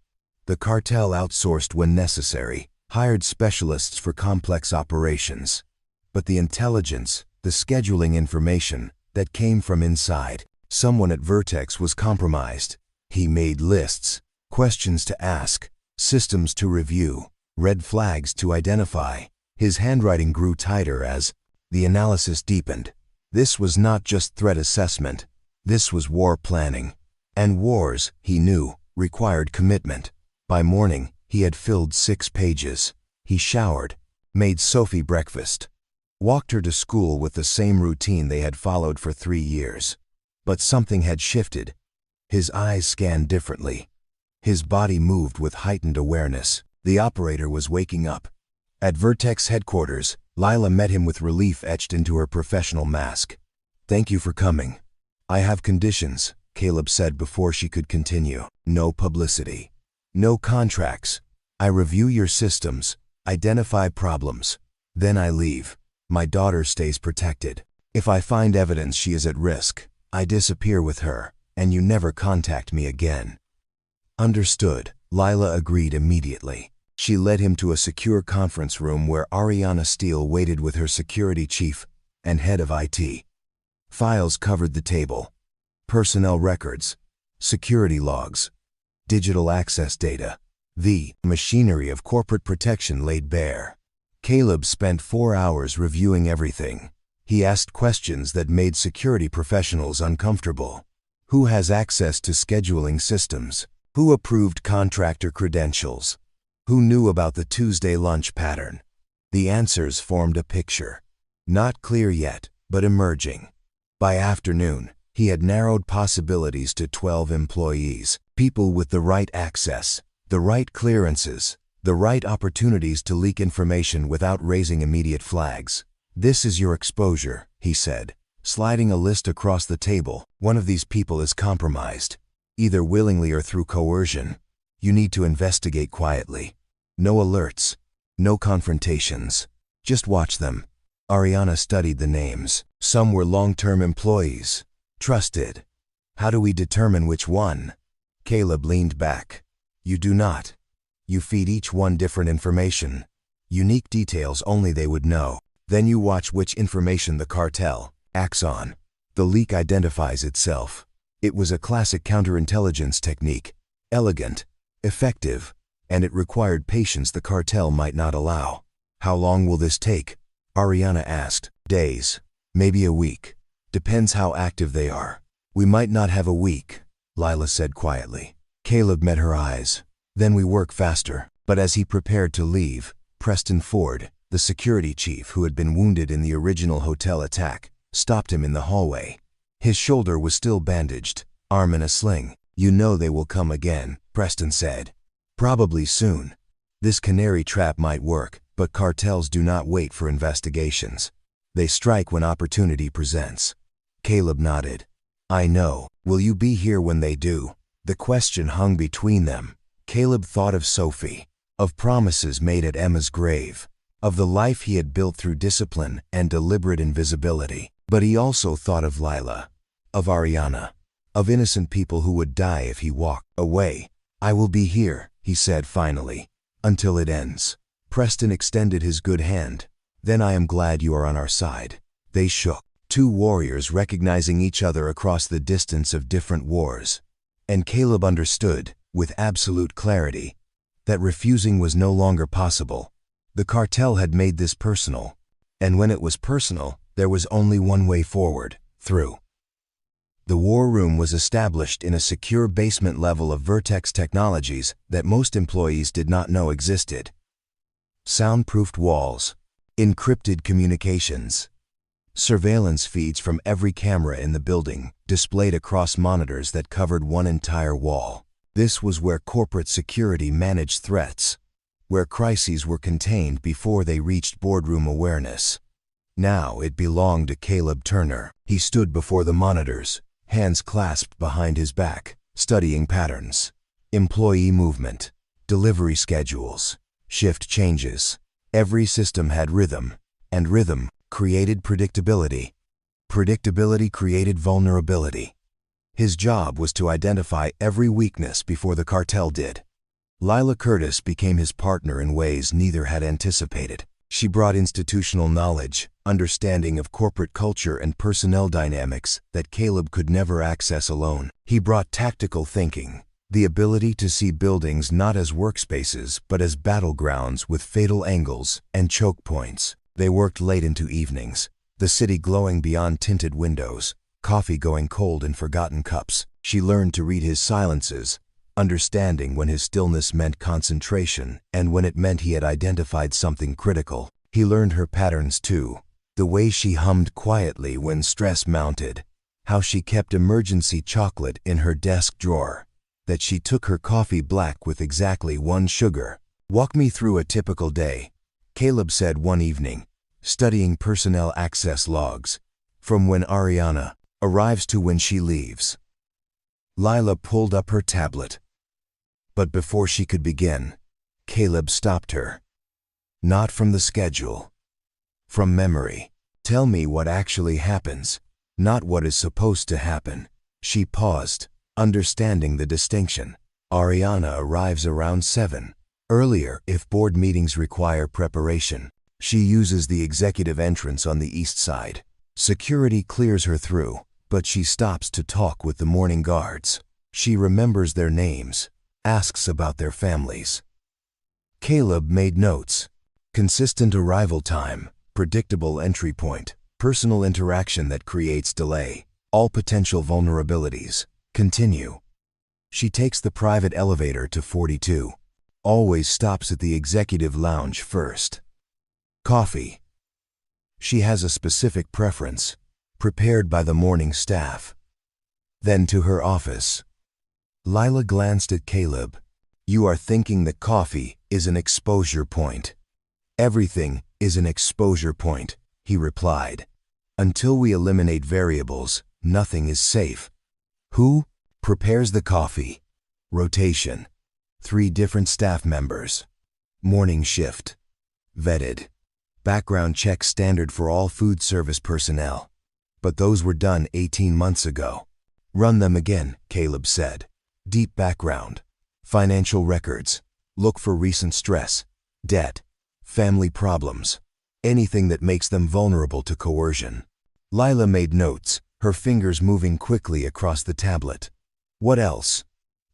The cartel outsourced when necessary, hired specialists for complex operations. But the intelligence, the scheduling information, that came from inside, someone at Vertex was compromised. He made lists, questions to ask, systems to review, red flags to identify. His handwriting grew tighter as the analysis deepened. This was not just threat assessment. This was war planning. And wars, he knew, required commitment. By morning, he had filled 6 pages. He showered, made Sophie breakfast, walked her to school with the same routine they had followed for 3 years. But something had shifted. His eyes scanned differently. His body moved with heightened awareness. The operator was waking up. At Vertex headquarters, Lila met him with relief etched into her professional mask. Thank you for coming. I have conditions, Caleb said before she could continue. No publicity. No contracts. I review your systems, identify problems. Then I leave. My daughter stays protected. If I find evidence she is at risk, I disappear with her, and you never contact me again. Understood, Lila agreed immediately. She led him to a secure conference room where Ariana Steele waited with her security chief and head of IT. Files covered the table. Personnel records, security logs, digital access data. The machinery of corporate protection laid bare. Caleb spent 4 hours reviewing everything. He asked questions that made security professionals uncomfortable. Who has access to scheduling systems? Who approved contractor credentials? Who knew about the Tuesday lunch pattern? The answers formed a picture. Not clear yet, but emerging. By afternoon, he had narrowed possibilities to 12 employees, people with the right access, the right clearances, the right opportunities to leak information without raising immediate flags. This is your exposure, he said, sliding a list across the table. One of these people is compromised, either willingly or through coercion. You need to investigate quietly. No alerts, no confrontations. Just watch them. Ariana studied the names. Some were long-term employees. Trusted. How do we determine which one? Caleb leaned back. You do not. You feed each one different information. Unique details only they would know. Then you watch which information the cartel acts on. The leak identifies itself. It was a classic counterintelligence technique. Elegant, effective, and it required patience the cartel might not allow. How long will this take? Ariana asked. Days. Maybe a week. Depends how active they are. We might not have a week, Lila said quietly. Caleb met her eyes. Then we work faster. But as he prepared to leave, Preston Ford, the security chief who had been wounded in the original hotel attack, stopped him in the hallway. His shoulder was still bandaged, arm in a sling. You know they will come again, Preston said. Probably soon. This canary trap might work, but cartels do not wait for investigations. They strike when opportunity presents. Caleb nodded. I know. Will you be here when they do? The question hung between them. Caleb thought of Sophie. of promises made at Emma's grave, of the life he had built through discipline and deliberate invisibility. But he also thought of Lila, of Ariana, of innocent people who would die if he walked away. "I will be here," he said finally, "until it ends." Preston extended his good hand. "Then I am glad you are on our side." They shook, two warriors recognizing each other across the distance of different wars. And Caleb understood, with absolute clarity, that refusing was no longer possible. The cartel had made this personal, and when it was personal, there was only one way forward: through. The war room was established in a secure basement level of Vertex Technologies that most employees did not know existed. Soundproofed walls, encrypted communications, surveillance feeds from every camera in the building displayed across monitors that covered one entire wall. This was where corporate security managed threats, where crises were contained before they reached boardroom awareness. Now it belonged to Caleb Turner. He stood before the monitors, hands clasped behind his back, studying patterns, employee movement, delivery schedules, shift changes. Every system had rhythm, and rhythm created predictability. Predictability created vulnerability. His job was to identify every weakness before the cartel did. Lila Curtis became his partner in ways neither had anticipated. She brought institutional knowledge, understanding of corporate culture and personnel dynamics that Caleb could never access alone. He brought tactical thinking, the ability to see buildings not as workspaces but as battlegrounds with fatal angles and choke points. They worked late into evenings, the city glowing beyond tinted windows, coffee going cold in forgotten cups. She learned to read his silences, understanding when his stillness meant concentration and when it meant he had identified something critical. He learned her patterns too, the way she hummed quietly when stress mounted, how she kept emergency chocolate in her desk drawer, that she took her coffee black with exactly one sugar. "Walk me through a typical day," Caleb said one evening, studying personnel access logs, from when Ariana arrives to when she leaves. Lila pulled up her tablet. But before she could begin, Caleb stopped her. "Not from the schedule. From memory. Tell me what actually happens, not what is supposed to happen." She paused, understanding the distinction. Ariana arrives around 7. Earlier if board meetings require preparation. She uses the executive entrance on the east side. Security clears her through, but she stops to talk with the morning guards. She remembers their names, asks about their families. Caleb made notes. Consistent arrival time, predictable entry point, personal interaction that creates delay, all potential vulnerabilities. Continue. She takes the private elevator to 42. Always stops at the executive lounge first. Coffee. She has a specific preference, prepared by the morning staff. Then to her office. Lila glanced at Caleb. "You are thinking that coffee is an exposure point." "Everything is an exposure point," he replied. "Until we eliminate variables, nothing is safe." Who prepares the coffee? Rotation. 3 different staff members. Morning shift. Vetted. Background check standard for all food service personnel. But those were done 18 months ago. "Run them again," Caleb said. "Deep background. Financial records. Look for recent stress, debt, family problems, anything that makes them vulnerable to coercion." Lila made notes, her fingers moving quickly across the tablet. "What else?"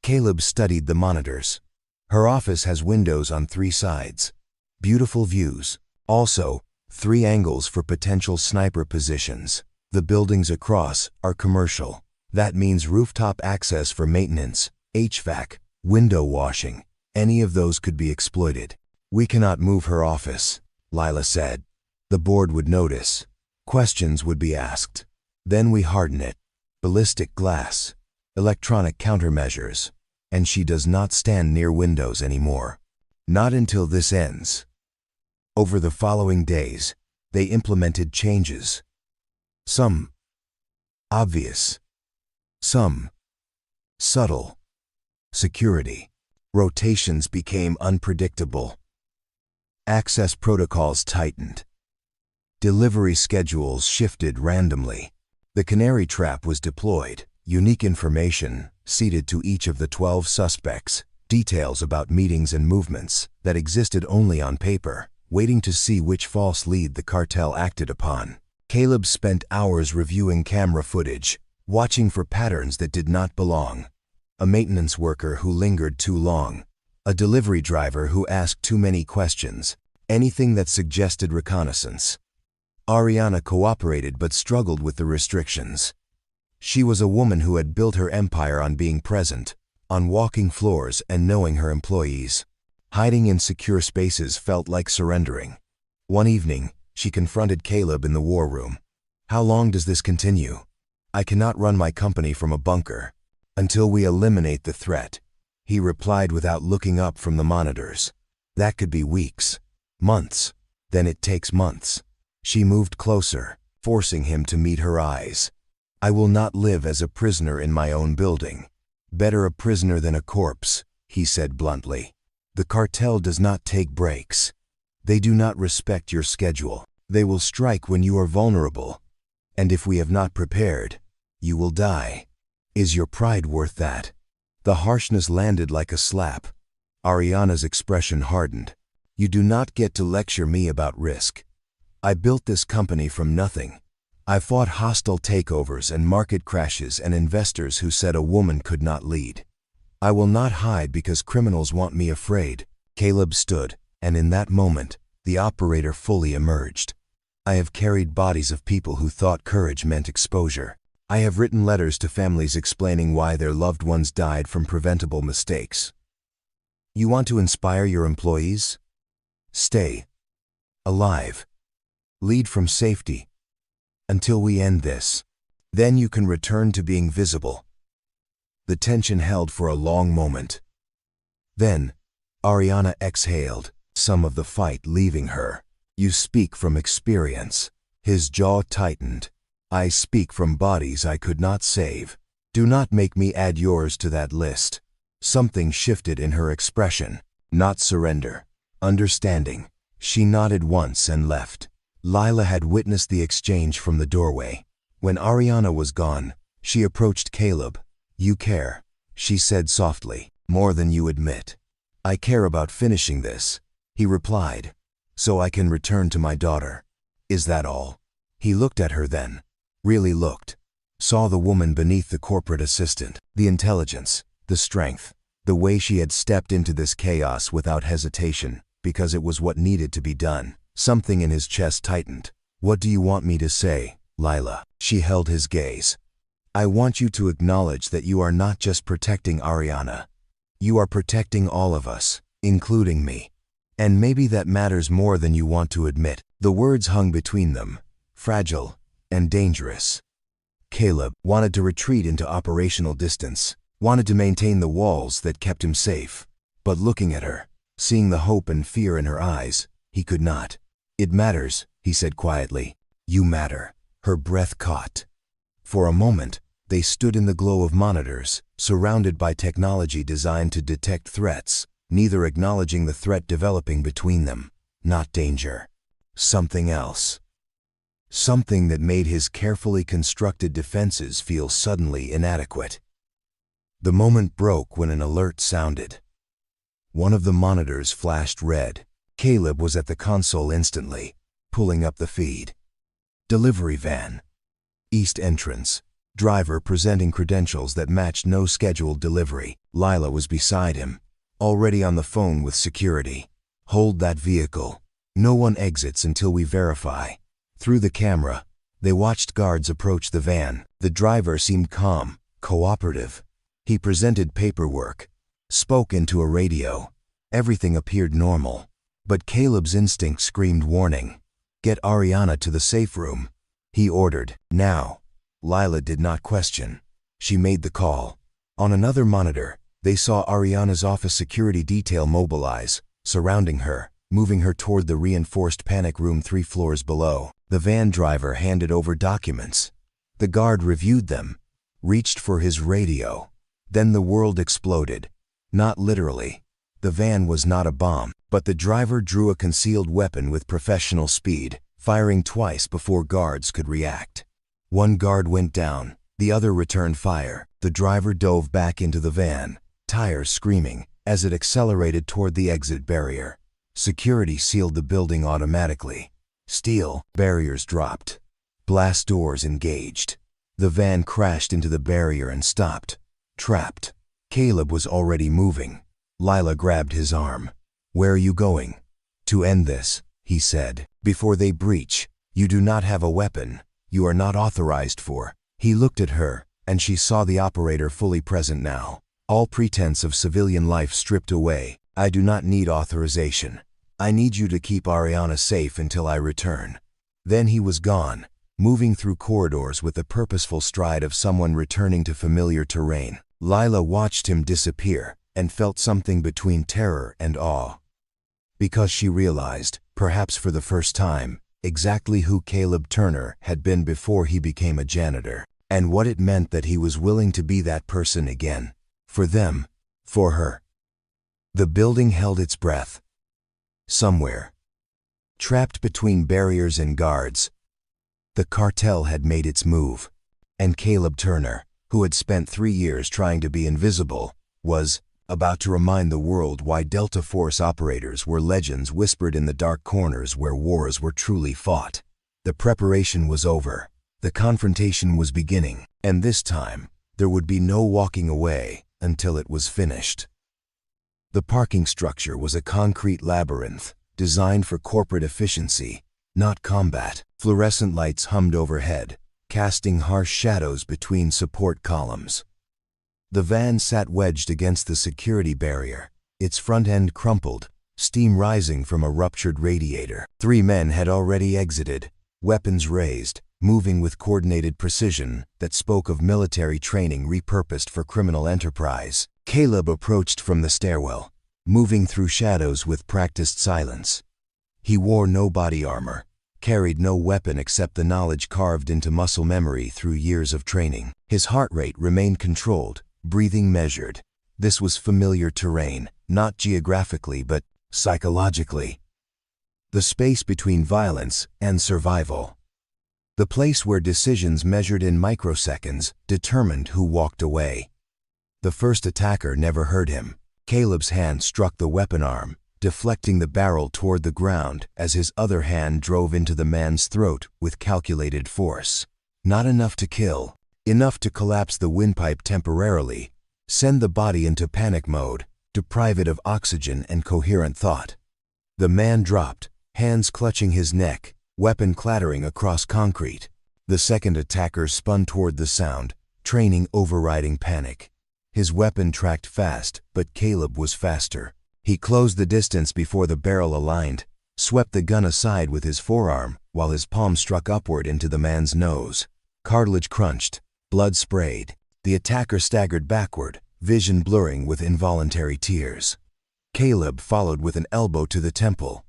Caleb studied the monitors. Her office has windows on 3 sides. Beautiful views. Also, 3 angles for potential sniper positions. The buildings across are commercial. That means rooftop access for maintenance, HVAC, window washing. Any of those could be exploited. "We cannot move her office," Lila said. "The board would notice. Questions would be asked. Then we harden it. Ballistic glass, electronic countermeasures, and she does not stand near windows anymore. Not until this ends." Over the following days, they implemented changes. Some obvious, some subtle. Security. Rotations became unpredictable. Access protocols tightened. Delivery schedules shifted randomly. The canary trap was deployed, unique information seeded to each of the 12 suspects, details about meetings and movements that existed only on paper, waiting to see which false lead the cartel acted upon. Caleb spent hours reviewing camera footage, watching for patterns that did not belong. A maintenance worker who lingered too long. A delivery driver who asked too many questions. Anything that suggested reconnaissance. Ariana cooperated but struggled with the restrictions. She was a woman who had built her empire on being present, on walking floors and knowing her employees. Hiding in secure spaces felt like surrendering. One evening, she confronted Caleb in the war room. "How long does this continue? I cannot run my company from a bunker. Until we eliminate the threat," he replied without looking up from the monitors. "That could be weeks, months, then it takes months." She moved closer, forcing him to meet her eyes. "I will not live as a prisoner in my own building. Better a prisoner than a corpse," he said bluntly. "The cartel does not take breaks. They do not respect your schedule. They will strike when you are vulnerable. And if we have not prepared, you will die. Is your pride worth that?" The harshness landed like a slap. Ariana's expression hardened. "You do not get to lecture me about risk. I built this company from nothing. I fought hostile takeovers and market crashes and investors who said a woman could not lead. I will not hide because criminals want me afraid." Caleb stood, and in that moment, the operator fully emerged. "I have carried bodies of people who thought courage meant exposure. I have written letters to families explaining why their loved ones died from preventable mistakes. You want to inspire your employees? Stay alive. Lead from safety. Until we end this. Then you can return to being visible." The tension held for a long moment. Then, Ariana exhaled, some of the fight leaving her. "You speak from experience." His jaw tightened. "I speak from bodies I could not save. Do not make me add yours to that list." Something shifted in her expression. Not surrender. Understanding. She nodded once and left. Lila had witnessed the exchange from the doorway. When Ariana was gone, she approached Caleb. "You care," she said softly, "more than you admit." "I care about finishing this," he replied, "so I can return to my daughter." "Is that all?" He looked at her then. Really looked. Saw the woman beneath the corporate assistant. The intelligence, the strength, the way she had stepped into this chaos without hesitation, because it was what needed to be done. Something in his chest tightened. "What do you want me to say, Lila?" She held his gaze. "I want you to acknowledge that you are not just protecting Ariana. You are protecting all of us, including me. And maybe that matters more than you want to admit." The words hung between them, fragile and dangerous. Caleb wanted to retreat into operational distance, wanted to maintain the walls that kept him safe. But looking at her, seeing the hope and fear in her eyes, he could not. "It matters," he said quietly. "You matter." Her breath caught. For a moment, they stood in the glow of monitors, surrounded by technology designed to detect threats, neither acknowledging the threat developing between them. Not danger. Something else. Something that made his carefully constructed defenses feel suddenly inadequate. The moment broke when an alert sounded. One of the monitors flashed red. Caleb was at the console instantly, pulling up the feed. Delivery van. East entrance. Driver presenting credentials that matched no scheduled delivery. Lila was beside him, already on the phone with security. "Hold that vehicle. No one exits until we verify." Through the camera, they watched guards approach the van. The driver seemed calm, cooperative. He presented paperwork, spoke into a radio. Everything appeared normal. But Caleb's instinct screamed warning. "Get Ariana to the safe room," he ordered. Now, Lila did not question. She made the call. On another monitor, they saw Ariana's office security detail mobilize, surrounding her, moving her toward the reinforced panic room 3 floors below. The van driver handed over documents. The guard reviewed them, reached for his radio. Then the world exploded. Not literally, The van was not a bomb, but the driver drew a concealed weapon with professional speed, firing twice before guards could react. One guard went down, the other returned fire. The driver dove back into the van, tires screaming, as it accelerated toward the exit barrier. Security sealed the building automatically. Steel barriers dropped. Blast doors engaged. The van crashed into the barrier and stopped. Trapped. Caleb was already moving. Lila grabbed his arm. "Where are you going?" "To end this," he said. "Before they breach. You do not have a weapon. You are not authorized for." He looked at her, and she saw the operator fully present now. All pretense of civilian life stripped away. "I do not need authorization. I need you to keep Ariana safe until I return." Then he was gone, moving through corridors with the purposeful stride of someone returning to familiar terrain. Lila watched him disappear and felt something between terror and awe. Because she realized, perhaps for the first time, exactly who Caleb Turner had been before he became a janitor, and what it meant that he was willing to be that person again. For them. For her. The building held its breath. Somewhere, trapped between barriers and guards, the cartel had made its move, and Caleb Turner, who had spent 3 years trying to be invisible, was about to remind the world why Delta Force operators were legends whispered in the dark corners where wars were truly fought. The preparation was over. The confrontation was beginning, and this time, there would be no walking away until it was finished. The parking structure was a concrete labyrinth, designed for corporate efficiency, not combat. Fluorescent lights hummed overhead, casting harsh shadows between support columns. The van sat wedged against the security barrier, its front end crumpled, steam rising from a ruptured radiator. 3 men had already exited, weapons raised, moving with coordinated precision that spoke of military training repurposed for criminal enterprise. Caleb approached from the stairwell, moving through shadows with practiced silence. He wore no body armor, carried no weapon except the knowledge carved into muscle memory through years of training. His heart rate remained controlled, breathing measured. This was familiar terrain, not geographically but psychologically. The space between violence and survival. The place where decisions measured in microseconds determined who walked away. The first attacker never heard him. Caleb's hand struck the weapon arm, deflecting the barrel toward the ground as his other hand drove into the man's throat with calculated force. Not enough to kill, enough to collapse the windpipe temporarily, send the body into panic mode, deprive it of oxygen and coherent thought. The man dropped, hands clutching his neck, weapon clattering across concrete. The second attacker spun toward the sound, training overriding panic. His weapon tracked fast, but Caleb was faster. He closed the distance before the barrel aligned, swept the gun aside with his forearm while his palm struck upward into the man's nose. Cartilage crunched, blood sprayed. The attacker staggered backward, vision blurring with involuntary tears. Caleb followed with an elbow to the temple.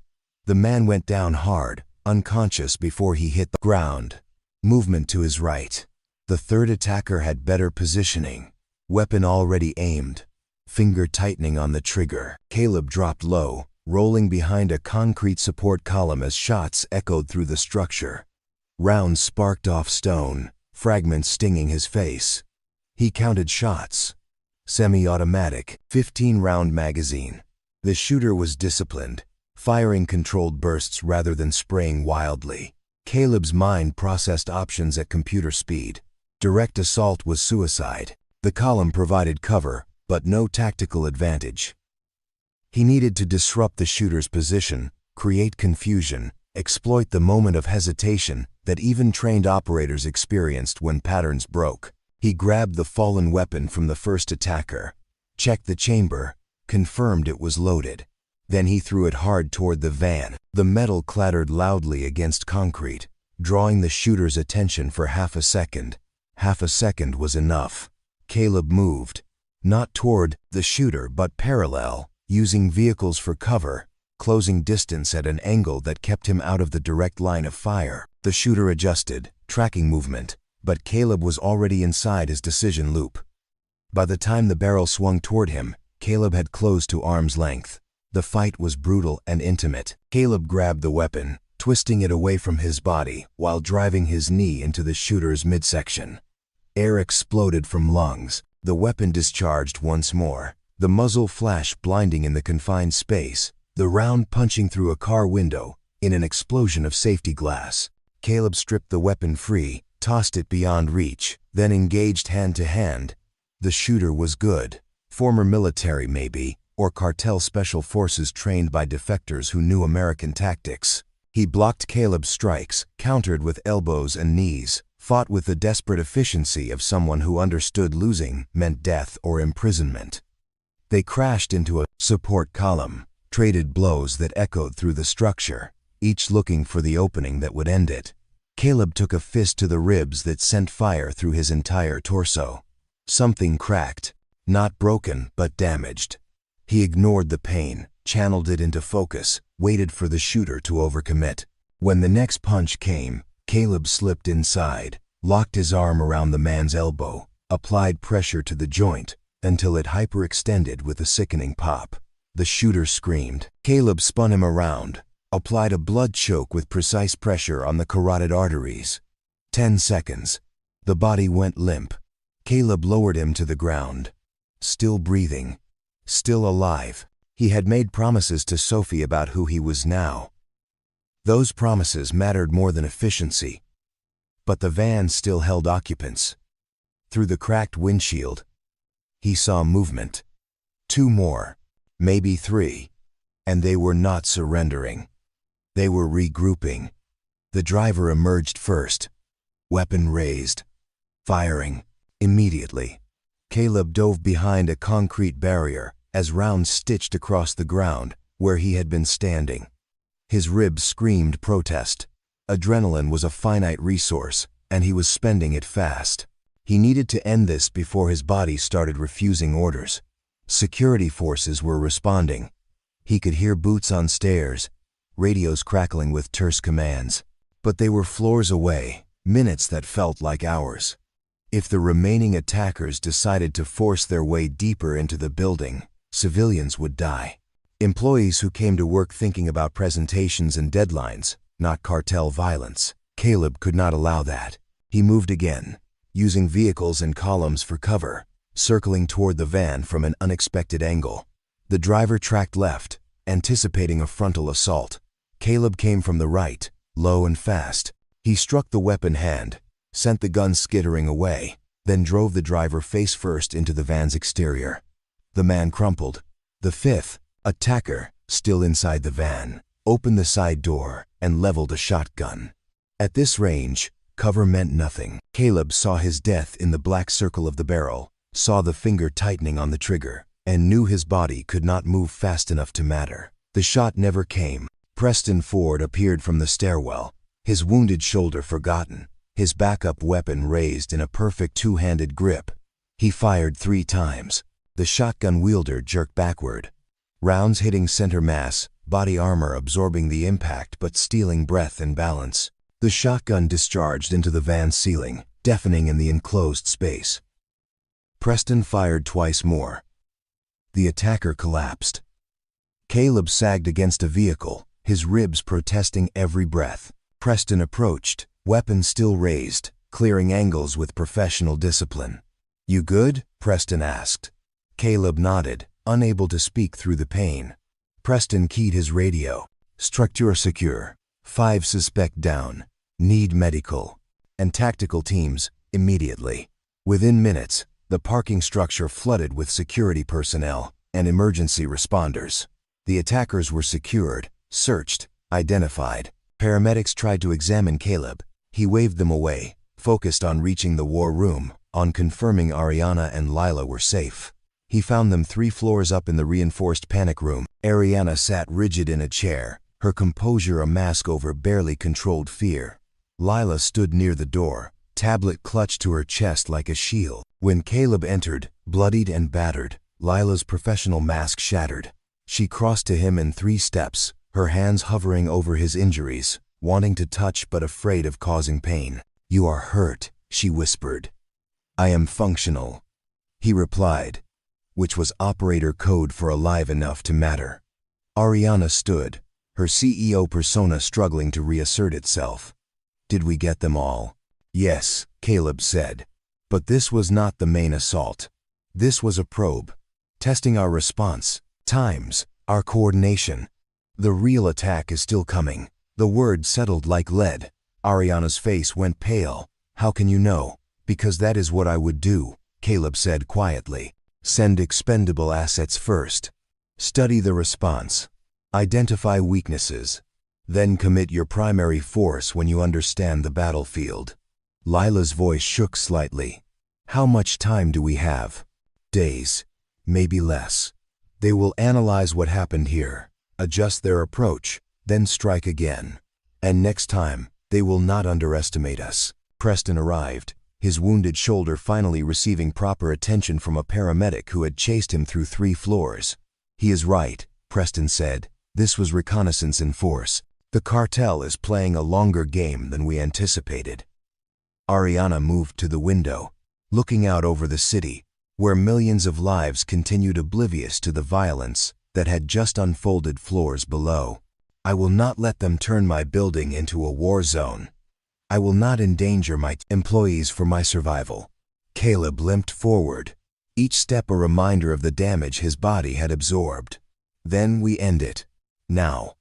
The man went down hard, unconscious before he hit the ground. Movement to his right. The third attacker had better positioning. Weapon already aimed. Finger tightening on the trigger. Caleb dropped low, rolling behind a concrete support column as shots echoed through the structure. Rounds sparked off stone, fragments stinging his face. He counted shots. Semi-automatic, 15-round magazine. The shooter was disciplined, firing controlled bursts rather than spraying wildly. Caleb's mind processed options at computer speed. Direct assault was suicide. The column provided cover, but no tactical advantage. He needed to disrupt the shooter's position, create confusion, exploit the moment of hesitation that even trained operators experienced when patterns broke. He grabbed the fallen weapon from the first attacker, checked the chamber, confirmed it was loaded. Then he threw it hard toward the van. The metal clattered loudly against concrete, drawing the shooter's attention for half a second. Half a second was enough. Caleb moved, not toward the shooter but parallel, using vehicles for cover, closing distance at an angle that kept him out of the direct line of fire. The shooter adjusted, tracking movement, but Caleb was already inside his decision loop. By the time the barrel swung toward him, Caleb had closed to arm's length. The fight was brutal and intimate. Caleb grabbed the weapon, twisting it away from his body while driving his knee into the shooter's midsection. Air exploded from lungs. The weapon discharged once more. The muzzle flashed blinding in the confined space, the round punching through a car window in an explosion of safety glass. Caleb stripped the weapon free, tossed it beyond reach, then engaged hand to hand. The shooter was good. Former military maybe, or cartel special forces trained by defectors who knew American tactics. He blocked Caleb's strikes, countered with elbows and knees, fought with the desperate efficiency of someone who understood losing meant death or imprisonment. They crashed into a support column, traded blows that echoed through the structure, each looking for the opening that would end it. Caleb took a fist to the ribs that sent fire through his entire torso. Something cracked, not broken but damaged. He ignored the pain, channeled it into focus, waited for the shooter to overcommit. When the next punch came, Caleb slipped inside, locked his arm around the man's elbow, applied pressure to the joint until it hyperextended with a sickening pop. The shooter screamed. Caleb spun him around, applied a blood choke with precise pressure on the carotid arteries. 10 seconds. The body went limp. Caleb lowered him to the ground. Still breathing. Still alive. He had made promises to Sophie about who he was now. Those promises mattered more than efficiency. But the van still held occupants. Through the cracked windshield, he saw movement. 2 more, maybe 3, and they were not surrendering. They were regrouping. The driver emerged first, weapon raised, firing. Immediately, Caleb dove behind a concrete barrier as rounds stitched across the ground where he had been standing. His ribs screamed protest. Adrenaline was a finite resource, and he was spending it fast. He needed to end this before his body started refusing orders. Security forces were responding. He could hear boots on stairs, radios crackling with terse commands. But they were floors away, minutes that felt like hours. If the remaining attackers decided to force their way deeper into the building, civilians would die. Employees who came to work thinking about presentations and deadlines, not cartel violence. Caleb could not allow that. He moved again, using vehicles and columns for cover, circling toward the van from an unexpected angle. The driver tracked left, anticipating a frontal assault. Caleb came from the right, low and fast. He struck the weapon hand, sent the gun skittering away, then drove the driver face first into the van's exterior. The man crumpled. The 5th attacker, still inside the van, opened the side door and leveled a shotgun. At this range, cover meant nothing. Caleb saw his death in the black circle of the barrel, saw the finger tightening on the trigger, and knew his body could not move fast enough to matter. The shot never came. Preston Ford appeared from the stairwell, his wounded shoulder forgotten, his backup weapon raised in a perfect 2-handed grip. He fired 3 times. The shotgun wielder jerked backward, rounds hitting center mass, body armor absorbing the impact but stealing breath and balance. The shotgun discharged into the van's ceiling, deafening in the enclosed space. Preston fired twice more. The attacker collapsed. Caleb sagged against a vehicle, his ribs protesting every breath. Preston approached, weapon still raised, clearing angles with professional discipline. "You good?" Preston asked. Caleb nodded, unable to speak through the pain. Preston keyed his radio. "Structure secure. 5 suspect down. Need medical and tactical teams immediately." Within minutes, the parking structure flooded with security personnel and emergency responders. The attackers were secured, searched, identified. Paramedics tried to examine Caleb. He waved them away, focused on reaching the war room, on confirming Ariana and Lila were safe. He found them 3 floors up in the reinforced panic room. Ariana sat rigid in a chair, her composure a mask over barely controlled fear. Lila stood near the door, tablet clutched to her chest like a shield. When Caleb entered, bloodied and battered, Lila's professional mask shattered. She crossed to him in 3 steps, her hands hovering over his injuries, wanting to touch but afraid of causing pain. "You are hurt," she whispered. "I am functional," he replied. which was operator code for alive enough to matter. Ariana stood, her CEO persona struggling to reassert itself. Did we get them all? Yes, Caleb said. But this was not the main assault. This was a probe, testing our response, times, our coordination. The real attack is still coming. The word settled like lead. Ariana's face went pale. How can you know? Because that is what I would do, Caleb said quietly. Send expendable assets first. Study the response. Identify weaknesses. Then commit your primary force when you understand the battlefield. Lila's voice shook slightly. How much time do we have? Days. Maybe less. They will analyze what happened here, adjust their approach, then strike again. And next time, they will not underestimate us. Preston arrived, his wounded shoulder finally receiving proper attention from a paramedic who had chased him through 3 floors. He is right, Preston said. This was reconnaissance in force. The cartel is playing a longer game than we anticipated. Ariana moved to the window, looking out over the city, where millions of lives continued oblivious to the violence that had just unfolded floors below. I will not let them turn my building into a war zone. I will not endanger my employees for my survival. Caleb limped forward, each step a reminder of the damage his body had absorbed. Then we end it. Now.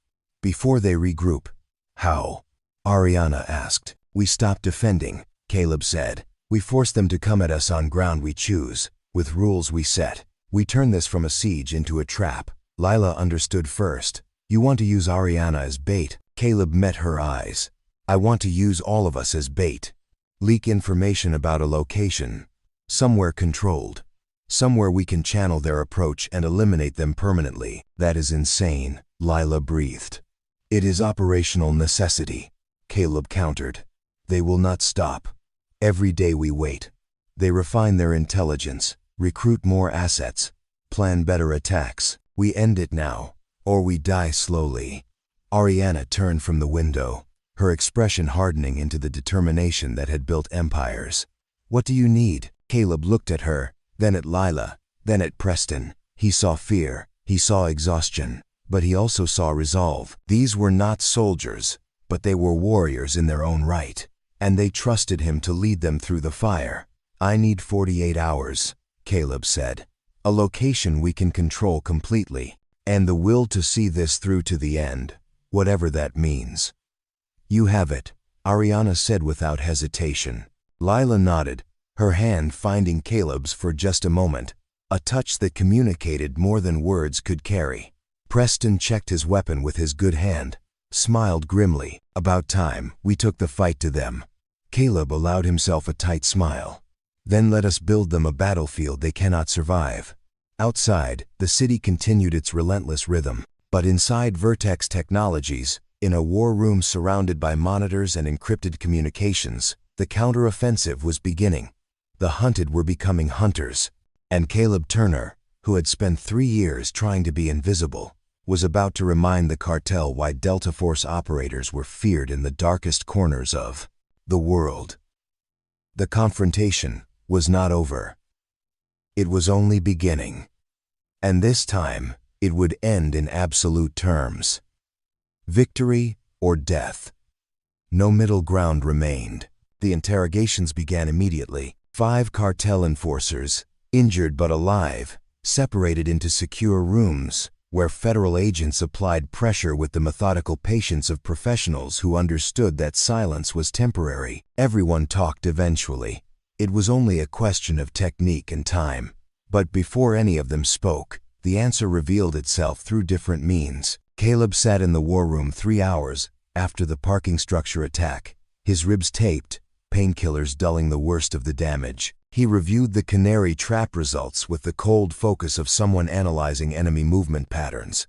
Before they regroup. How? Ariana asked. We stop defending, Caleb said. We force them to come at us on ground we choose, with rules we set. We turn this from a siege into a trap. Lila understood first. You want to use Ariana as bait. Caleb met her eyes. I want to use all of us as bait. Leak information about a location. Somewhere controlled. Somewhere we can channel their approach and eliminate them permanently. That is insane, Lila breathed. It is operational necessity, Caleb countered. They will not stop. Every day we wait. They refine their intelligence, recruit more assets, plan better attacks. We end it now, or we die slowly. Ariana turned from the window, her expression hardening into the determination that had built empires. What do you need? Caleb looked at her, then at Lila, then at Preston. He saw fear, he saw exhaustion, but he also saw resolve. These were not soldiers, but they were warriors in their own right, and they trusted him to lead them through the fire. I need 48 hours, Caleb said. A location we can control completely, and the will to see this through to the end, whatever that means. You have it, Ariana said without hesitation. Lila nodded, her hand finding Caleb's for just a moment, a touch that communicated more than words could carry. Preston checked his weapon with his good hand, smiled grimly. About time, we took the fight to them. Caleb allowed himself a tight smile. Then let us build them a battlefield they cannot survive. Outside, the city continued its relentless rhythm, but inside Vertex Technologies, in a war room surrounded by monitors and encrypted communications, the counteroffensive was beginning. The hunted were becoming hunters, and Caleb Turner, who had spent 3 years trying to be invisible, was about to remind the cartel why Delta Force operators were feared in the darkest corners of the world. The confrontation was not over. It was only beginning. And this time, it would end in absolute terms. Victory or death. No middle ground remained. The interrogations began immediately. 5 cartel enforcers, injured but alive, separated into secure rooms, where federal agents applied pressure with the methodical patience of professionals who understood that silence was temporary. Everyone talked eventually. It was only a question of technique and time. But before any of them spoke, the answer revealed itself through different means. Caleb sat in the war room 3 hours after the parking structure attack, his ribs taped, painkillers dulling the worst of the damage. He reviewed the canary trap results with the cold focus of someone analyzing enemy movement patterns.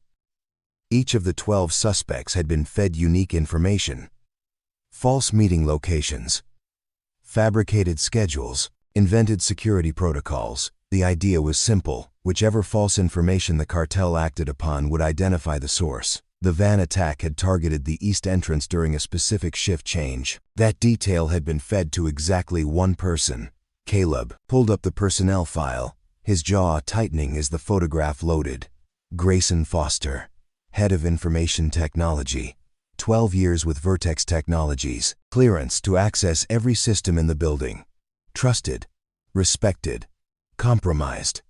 Each of the 12 suspects had been fed unique information. False meeting locations, fabricated schedules, invented security protocols. The idea was simple. Whichever false information the cartel acted upon would identify the source. The van attack had targeted the east entrance during a specific shift change. That detail had been fed to exactly one person. Caleb pulled up the personnel file, his jaw tightening as the photograph loaded. Grayson Foster, head of information technology, 12 years with Vertex Technologies, clearance to access every system in the building. Trusted, respected, compromised.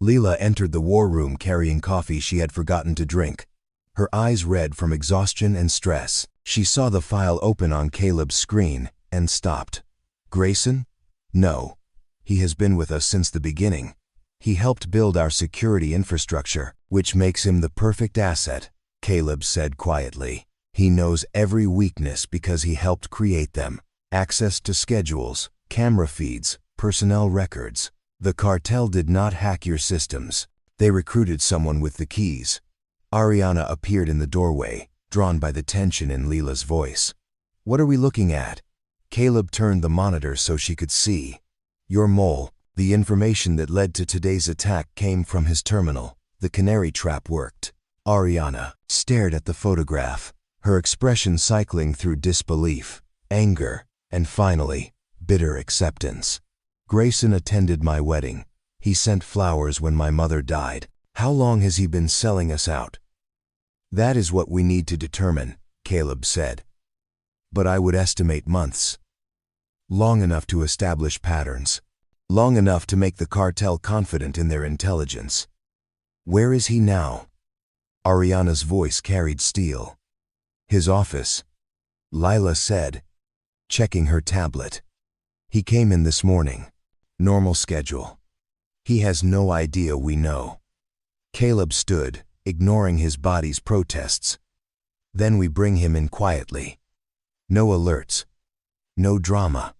Leela entered the war room carrying coffee she had forgotten to drink. Her eyes red from exhaustion and stress. She saw the file open on Caleb's screen and stopped. Grayson? No. He has been with us since the beginning. He helped build our security infrastructure, which makes him the perfect asset, Caleb said quietly. He knows every weakness because he helped create them. Access to schedules, camera feeds, personnel records. The cartel did not hack your systems. They recruited someone with the keys. Ariana appeared in the doorway, drawn by the tension in Leela's voice. What are we looking at? Caleb turned the monitor so she could see. Your mole. The information that led to today's attack came from his terminal. The canary trap worked. Ariana stared at the photograph, her expression cycling through disbelief, anger, and finally, bitter acceptance. Grayson attended my wedding. He sent flowers when my mother died. How long has he been selling us out? That is what we need to determine, Caleb said. But I would estimate months. Long enough to establish patterns. Long enough to make the cartel confident in their intelligence. Where is he now? Ariana's voice carried steel. His office, Lila said, checking her tablet. He came in this morning. Normal schedule. He has no idea we know. Caleb stood, ignoring his body's protests. Then we bring him in quietly. No alerts. No drama.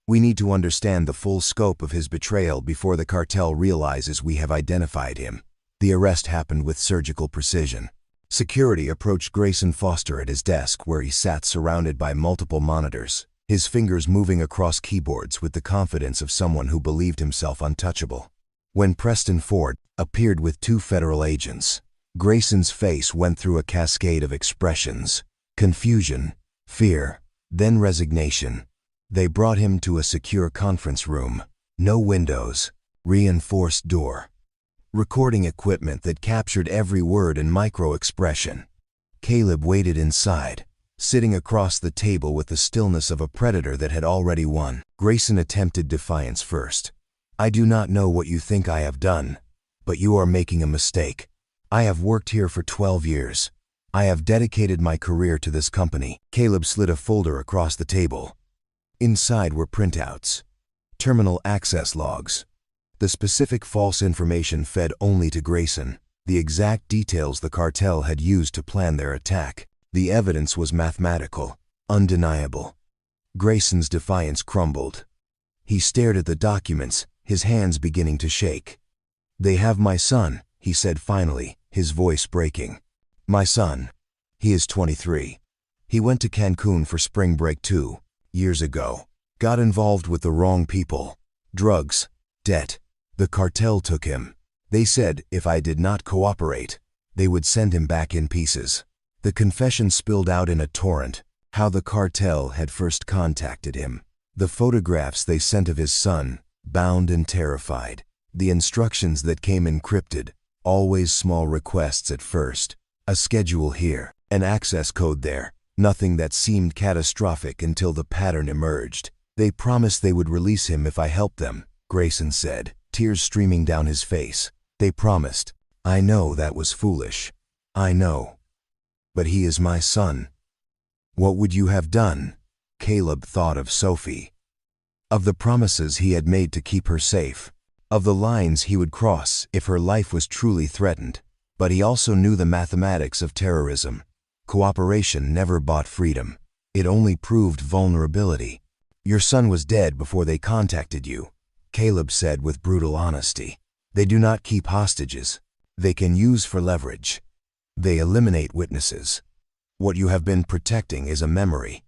We need to understand the full scope of his betrayal before the cartel realizes we have identified him. The arrest happened with surgical precision. Security approached Grayson Foster at his desk where he sat surrounded by multiple monitors, his fingers moving across keyboards with the confidence of someone who believed himself untouchable. When Preston Ford appeared with 2 federal agents, Grayson's face went through a cascade of expressions: confusion, fear, then resignation. They brought him to a secure conference room. No windows, reinforced door. Recording equipment that captured every word and micro-expression. Caleb waited inside, sitting across the table with the stillness of a predator that had already won. Grayson attempted defiance first. I do not know what you think I have done, but you are making a mistake. I have worked here for 12 years. I have dedicated my career to this company. Caleb slid a folder across the table. Inside were printouts, terminal access logs, the specific false information fed only to Grayson, the exact details the cartel had used to plan their attack. The evidence was mathematical, undeniable. Grayson's defiance crumbled. He stared at the documents, his hands beginning to shake. They have my son, he said finally, his voice breaking. My son. He is 23. He went to Cancun for spring break 2 years ago. Got involved with the wrong people. Drugs, debt. The cartel took him. They said if I did not cooperate, they would send him back in pieces. The confession spilled out in a torrent, how the cartel had first contacted him. The photographs they sent of his son, bound and terrified. The instructions that came encrypted, always small requests at first. A schedule here, an access code there. Nothing that seemed catastrophic until the pattern emerged. They promised they would release him if I helped them, Grayson said, tears streaming down his face. They promised. I know that was foolish. I know. But he is my son. What would you have done? Caleb thought of Sophie. Of the promises he had made to keep her safe. Of the lines he would cross if her life was truly threatened. But he also knew the mathematics of terrorism. Cooperation never bought freedom. It only proved vulnerability. Your son was dead before they contacted you, Caleb said with brutal honesty. They do not keep hostages. They can use for leverage. They eliminate witnesses. What you have been protecting is a memory.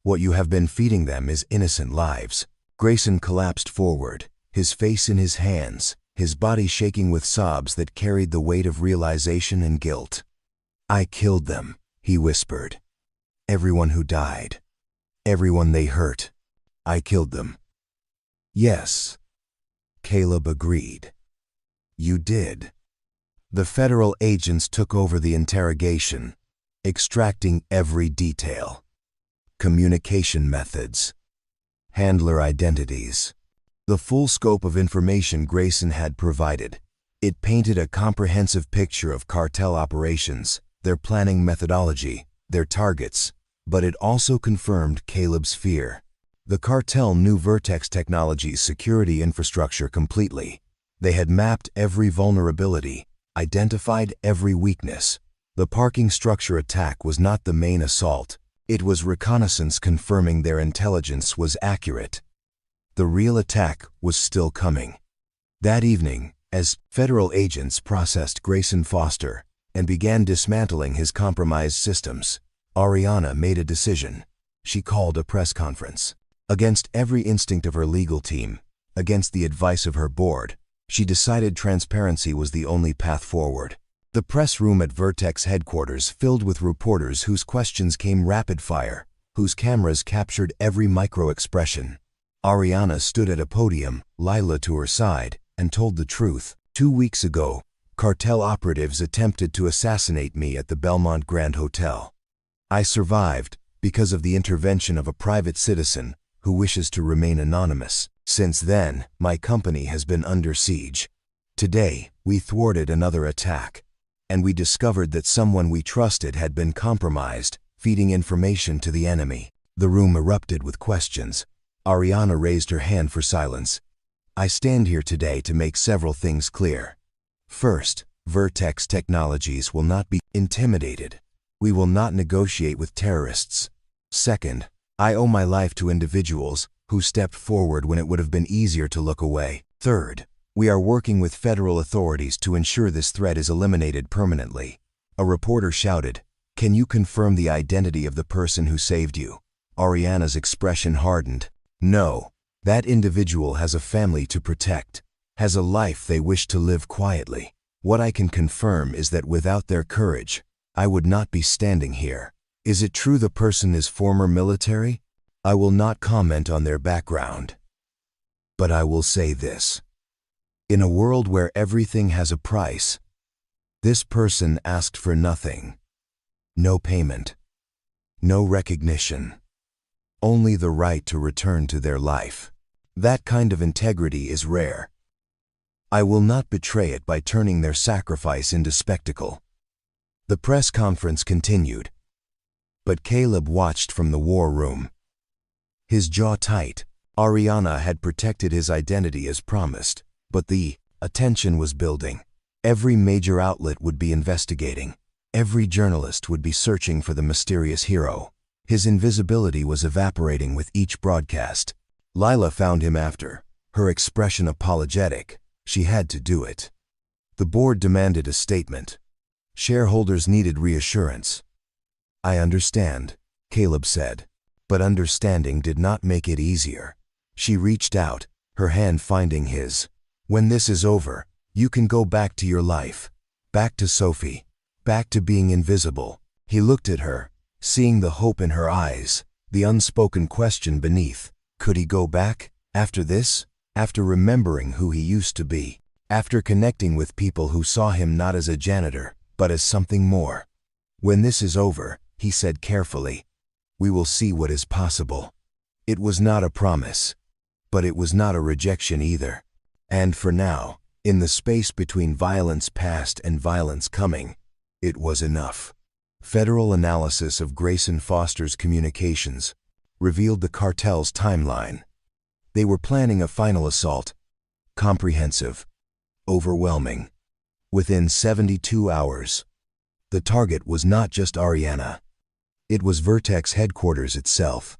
What you have been feeding them is innocent lives. Grayson collapsed forward, his face in his hands, his body shaking with sobs that carried the weight of realization and guilt. I killed them, he whispered. Everyone who died. Everyone they hurt. I killed them. Yes, Caleb agreed. You did. The federal agents took over the interrogation, extracting every detail. Communication methods. Handler identities. The full scope of information Grayson had provided. It painted a comprehensive picture of cartel operations, their planning methodology, their targets, but it also confirmed Caleb's fear. The cartel knew Vertex Technologies' security infrastructure completely. They had mapped every vulnerability, identified every weakness. The parking structure attack was not the main assault. It was reconnaissance confirming their intelligence was accurate. The real attack was still coming. That evening, as federal agents processed Grayson Foster and began dismantling his compromised systems, Ariana made a decision. She called a press conference. Against every instinct of her legal team, against the advice of her board, she decided transparency was the only path forward. The press room at Vertex headquarters filled with reporters whose questions came rapid fire, whose cameras captured every micro-expression. Ariana stood at a podium, Lila to her side, and told the truth. 2 weeks ago, cartel operatives attempted to assassinate me at the Belmont Grand Hotel. I survived because of the intervention of a private citizen who wishes to remain anonymous. Since then, my company has been under siege. Today, we thwarted another attack, and we discovered that someone we trusted had been compromised, feeding information to the enemy. The room erupted with questions. Ariana raised her hand for silence. I stand here today to make several things clear. First, Vertex Technologies will not be intimidated. We will not negotiate with terrorists. Second, I owe my life to individuals who stepped forward when it would have been easier to look away. Third, we are working with federal authorities to ensure this threat is eliminated permanently. A reporter shouted, "Can you confirm the identity of the person who saved you?" Ariana's expression hardened. No, that individual has a family to protect, has a life they wish to live quietly. What I can confirm is that without their courage, I would not be standing here. Is it true the person is former military? I will not comment on their background. But I will say this. In a world where everything has a price, this person asked for nothing. No payment. No recognition. Only the right to return to their life. That kind of integrity is rare. I will not betray it by turning their sacrifice into spectacle. The press conference continued, but Caleb watched from the war room. His jaw tight. Ariana had protected his identity as promised, but the attention was building. Every major outlet would be investigating. Every journalist would be searching for the mysterious hero. His invisibility was evaporating with each broadcast. Lila found him after, her expression apologetic. She had to do it. The board demanded a statement. Shareholders needed reassurance. I understand, Caleb said, but understanding did not make it easier. She reached out, her hand finding his. When this is over, you can go back to your life, back to Sophie, back to being invisible. He looked at her, seeing the hope in her eyes, the unspoken question beneath. Could he go back, after this, after remembering who he used to be, after connecting with people who saw him not as a janitor, but as something more? When this is over, he said carefully, we will see what is possible. It was not a promise, but it was not a rejection either. And for now, in the space between violence past and violence coming, it was enough. Federal analysis of Grayson Foster's communications revealed the cartel's timeline. They were planning a final assault, comprehensive, overwhelming. Within 72 hours, the target was not just Ariana. It was Vertex headquarters itself.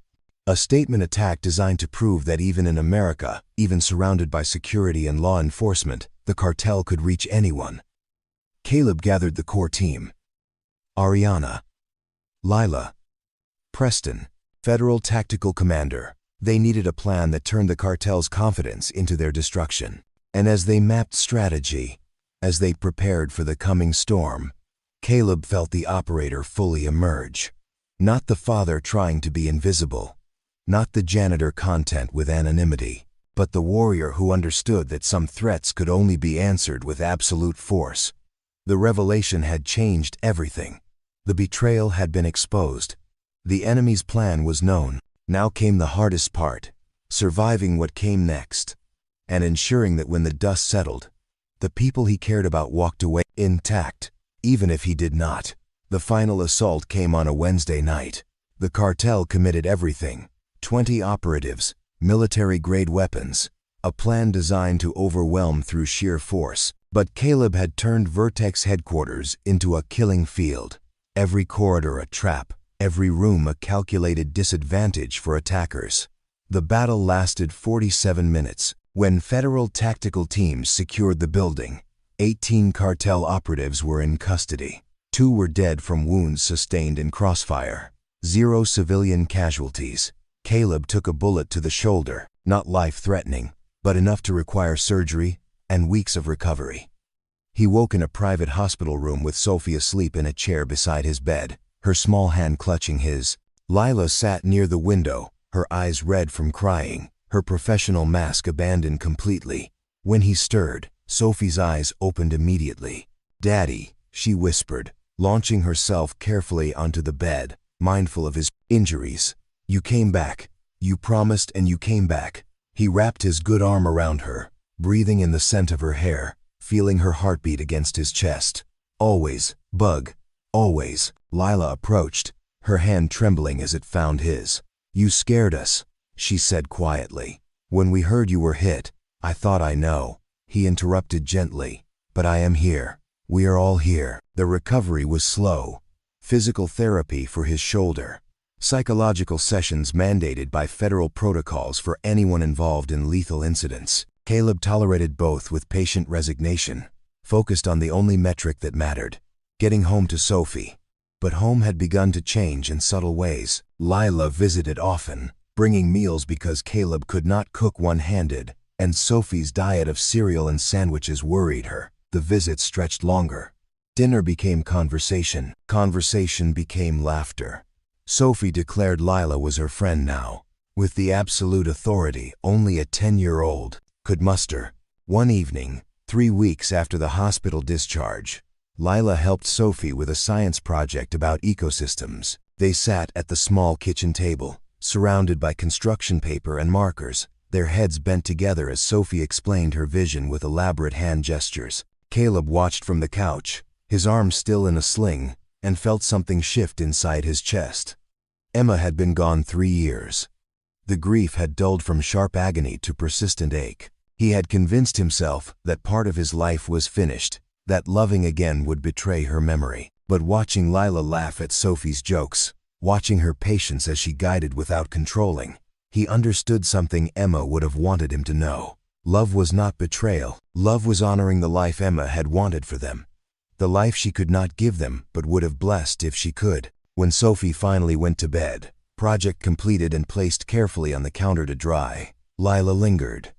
A statement attack designed to prove that even in America, even surrounded by security and law enforcement, the cartel could reach anyone. Caleb gathered the core team. Ariana, Lila, Preston, Federal Tactical Commander. They needed a plan that turned the cartel's confidence into their destruction. And as they mapped strategy, as they prepared for the coming storm, Caleb felt the operator fully emerge. Not the father trying to be invisible, not the janitor content with anonymity, but the warrior who understood that some threats could only be answered with absolute force. The revelation had changed everything. The betrayal had been exposed. The enemy's plan was known. Now came the hardest part, surviving what came next, and ensuring that when the dust settled, the people he cared about walked away intact, even if he did not. The final assault came on a Wednesday night. The cartel committed everything: 20 operatives, military-grade weapons, a plan designed to overwhelm through sheer force. But Caleb had turned Vertex headquarters into a killing field. Every corridor a trap, every room a calculated disadvantage for attackers. The battle lasted 47 minutes. When federal tactical teams secured the building, 18 cartel operatives were in custody. 2 were dead from wounds sustained in crossfire. 0 civilian casualties. Caleb took a bullet to the shoulder, not life-threatening, but enough to require surgery and weeks of recovery. He woke in a private hospital room with Sophie asleep in a chair beside his bed, her small hand clutching his. Lila sat near the window, her eyes red from crying, her professional mask abandoned completely. When he stirred, Sophie's eyes opened immediately. "Daddy," she whispered, launching herself carefully onto the bed, mindful of his injuries. "You came back. You promised and you came back." He wrapped his good arm around her, breathing in the scent of her hair, feeling her heartbeat against his chest. "Always, Bug, always." Lila approached, her hand trembling as it found his. "You scared us," she said quietly. "When we heard you were hit, I thought I know." He interrupted gently, "But I am here. We are all here." The recovery was slow. Physical therapy for his shoulder. Psychological sessions mandated by federal protocols for anyone involved in lethal incidents. Caleb tolerated both with patient resignation, focused on the only metric that mattered: getting home to Sophie. But home had begun to change in subtle ways. Lila visited often, bringing meals because Caleb could not cook one-handed, and Sophie's diet of cereal and sandwiches worried her. The visits stretched longer. Dinner became conversation. Conversation became laughter. Sophie declared Lila was her friend now, with the absolute authority only a 10-year-old could muster. One evening, 3 weeks after the hospital discharge, Lila helped Sophie with a science project about ecosystems. They sat at the small kitchen table, surrounded by construction paper and markers, their heads bent together as Sophie explained her vision with elaborate hand gestures. Caleb watched from the couch, his arm still in a sling, and felt something shift inside his chest. Emma had been gone 3 years. The grief had dulled from sharp agony to persistent ache. He had convinced himself that part of his life was finished, that loving again would betray her memory. But watching Lila laugh at Sophie's jokes, watching her patience as she guided without controlling, he understood something Emma would have wanted him to know. Love was not betrayal. Love was honoring the life Emma had wanted for them. The life she could not give them but would have blessed if she could. When Sophie finally went to bed, project completed and placed carefully on the counter to dry, Lila lingered.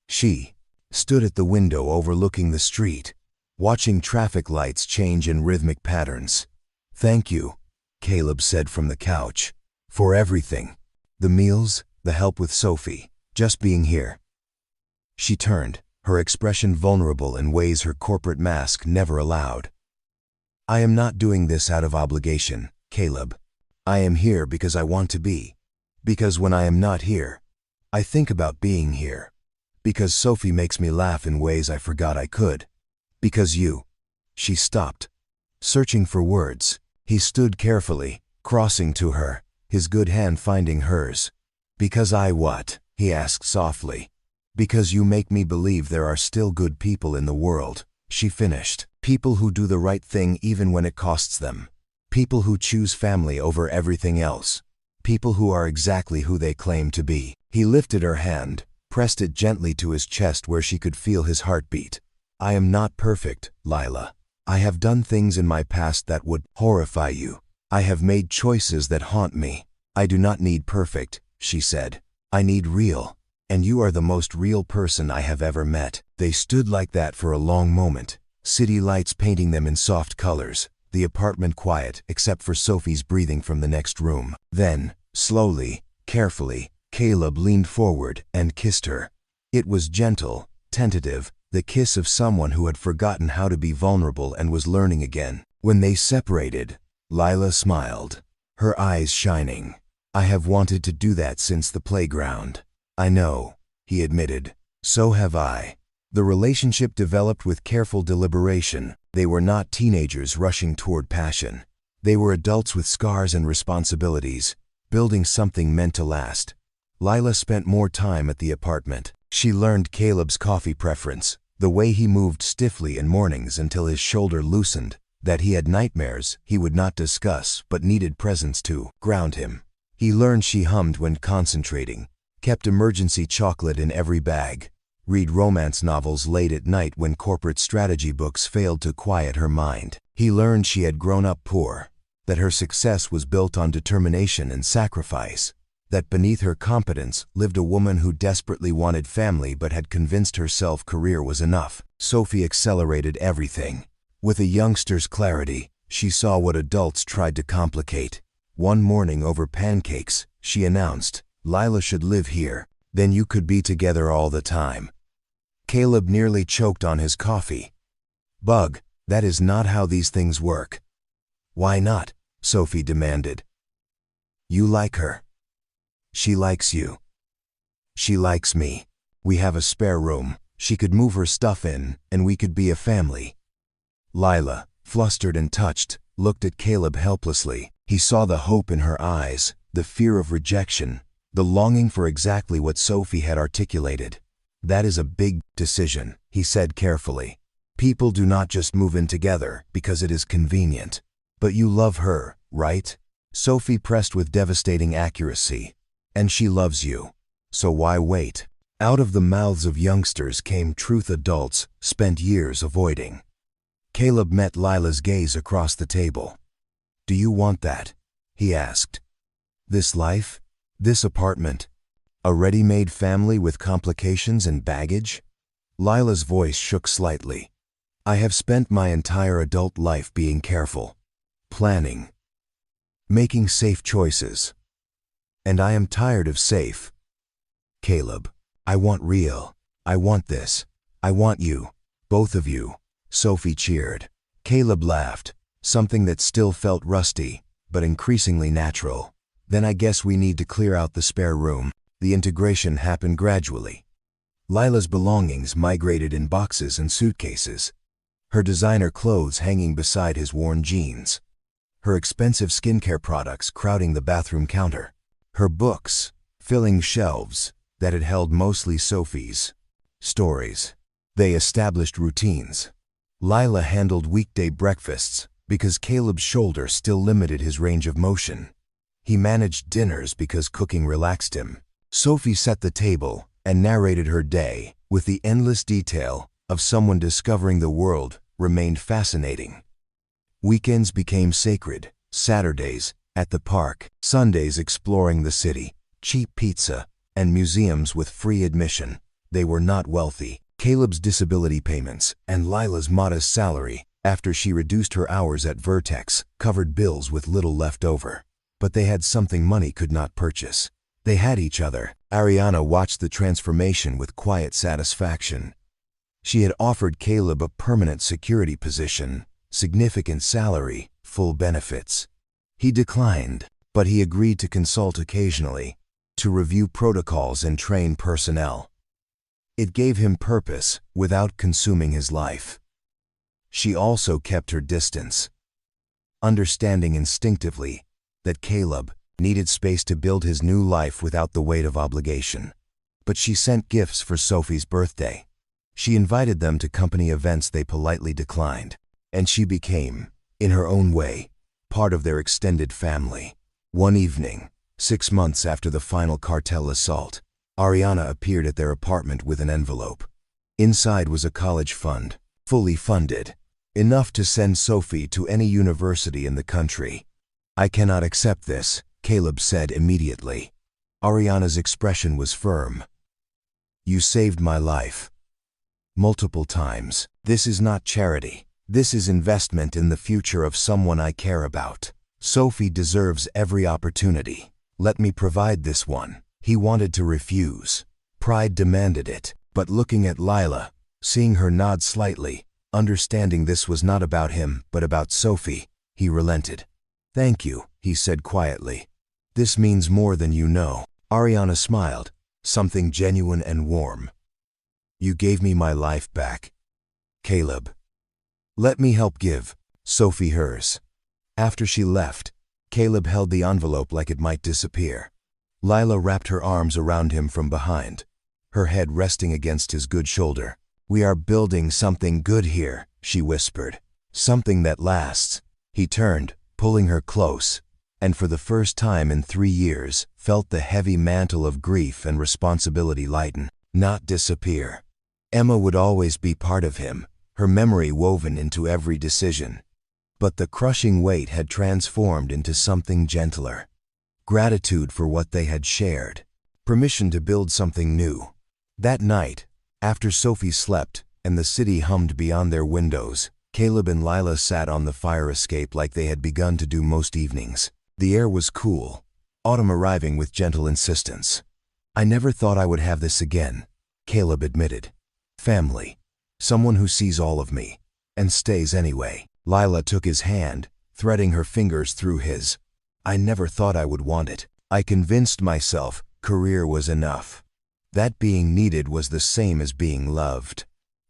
She stood at the window overlooking the street, watching traffic lights change in rhythmic patterns. "Thank you," Caleb said from the couch, "for everything. The meals, the help with Sophie, just being here." She turned, her expression vulnerable in ways her corporate mask never allowed. "I am not doing this out of obligation, Caleb. I am here because I want to be. Because when I am not here, I think about being here. Because Sophie makes me laugh in ways I forgot I could. Because you." She stopped, searching for words. He stood carefully, crossing to her, his good hand finding hers. "Because I what?" he asked softly. "Because you make me believe there are still good people in the world," she finished. "People who do the right thing even when it costs them. People who choose family over everything else. People who are exactly who they claim to be." He lifted her hand, pressed it gently to his chest where she could feel his heartbeat. "I am not perfect, Lila. I have done things in my past that would horrify you. I have made choices that haunt me. I do not need perfect," she said. "I need real. And you are the most real person I have ever met." They stood like that for a long moment, city lights painting them in soft colors, the apartment quiet except for Sophie's breathing from the next room. Then, slowly, carefully, Caleb leaned forward and kissed her. It was gentle, tentative, the kiss of someone who had forgotten how to be vulnerable and was learning again. When they separated, Lila smiled, her eyes shining. "I have wanted to do that since the playground." "I know," he admitted. "So have I." The relationship developed with careful deliberation. They were not teenagers rushing toward passion. They were adults with scars and responsibilities, building something meant to last. Lila spent more time at the apartment. She learned Caleb's coffee preference, the way he moved stiffly in mornings until his shoulder loosened, that he had nightmares he would not discuss but needed presence to ground him. He learned she hummed when concentrating, kept emergency chocolate in every bag, read romance novels late at night when corporate strategy books failed to quiet her mind. He learned she had grown up poor, that her success was built on determination and sacrifice, that beneath her competence lived a woman who desperately wanted family but had convinced herself career was enough. Sophie accelerated everything. With a youngster's clarity, she saw what adults tried to complicate. One morning over pancakes, she announced, "Lila should live here, then you could be together all the time." Caleb nearly choked on his coffee. "Bug, that is not how these things work." "Why not?" Sophie demanded. "You like her. She likes you. She likes me. We have a spare room. She could move her stuff in, and we could be a family." Lila, flustered and touched, looked at Caleb helplessly. He saw the hope in her eyes, the fear of rejection, the longing for exactly what Sophie had articulated. "That is a big decision," he said carefully. "People do not just move in together because it is convenient. But you love her, right?" Sophie pressed with devastating accuracy. "And she loves you. So why wait?" Out of the mouths of youngsters came truth adults spent years avoiding. Caleb met Lila's gaze across the table. "Do you want that?" he asked. "This life? This apartment? A ready-made family with complications and baggage?" Lila's voice shook slightly. "I have spent my entire adult life being careful, planning, making safe choices. And I am tired of safe. Caleb, I want real. I want this. I want you. Both of you." Sophie cheered. Caleb laughed, something that still felt rusty, but increasingly natural. "Then I guess we need to clear out the spare room." The integration happened gradually. Lila's belongings migrated in boxes and suitcases, her designer clothes hanging beside his worn jeans, her expensive skincare products crowding the bathroom counter, her books filling shelves that had held mostly Sophie's stories. They established routines. Lila handled weekday breakfasts because Caleb's shoulder still limited his range of motion. He managed dinners because cooking relaxed him. Sophie set the table and narrated her day with the endless detail of someone discovering the world remained fascinating. Weekends became sacred, Saturdays at the park, Sundays exploring the city, cheap pizza, and museums with free admission. They were not wealthy. Caleb's disability payments and Lila's modest salary, after she reduced her hours at Vertex, covered bills with little left over. But they had something money could not purchase. They had each other. Ariana watched the transformation with quiet satisfaction. She had offered Caleb a permanent security position, significant salary, full benefits. He declined, but he agreed to consult occasionally, to review protocols and train personnel. It gave him purpose without consuming his life. She also kept her distance, understanding instinctively that Caleb needed space to build his new life without the weight of obligation. But she sent gifts for Sophie's birthday. She invited them to company events they politely declined, and she became, in her own way, part of their extended family. One evening, 6 months after the final cartel assault, Ariana appeared at their apartment with an envelope. Inside was a college fund, fully funded, enough to send Sophie to any university in the country. "I cannot accept this," Caleb said immediately. Ariana's expression was firm. "You saved my life. Multiple times. This is not charity. This is investment in the future of someone I care about. Sophie deserves every opportunity. Let me provide this one." He wanted to refuse. Pride demanded it. But looking at Lila, seeing her nod slightly, understanding this was not about him but about Sophie, he relented. "Thank you," he said quietly. "This means more than you know." Ariana smiled, something genuine and warm. "You gave me my life back, Caleb. Let me help give Sophie hers." After she left, Caleb held the envelope like it might disappear. Lila wrapped her arms around him from behind, her head resting against his good shoulder. "We are building something good here," she whispered. "Something that lasts." He turned, pulling her close, and for the first time in 3 years, felt the heavy mantle of grief and responsibility lighten, not disappear. Emma would always be part of him, her memory woven into every decision. But the crushing weight had transformed into something gentler. Gratitude for what they had shared. Permission to build something new. That night, after Sophie slept and the city hummed beyond their windows, Caleb and Lila sat on the fire escape like they had begun to do most evenings. The air was cool, autumn arriving with gentle insistence. "I never thought I would have this again," Caleb admitted. "Family. Someone who sees all of me, and stays anyway." Lila took his hand, threading her fingers through his. "I never thought I would want it. I convinced myself career was enough. That being needed was the same as being loved.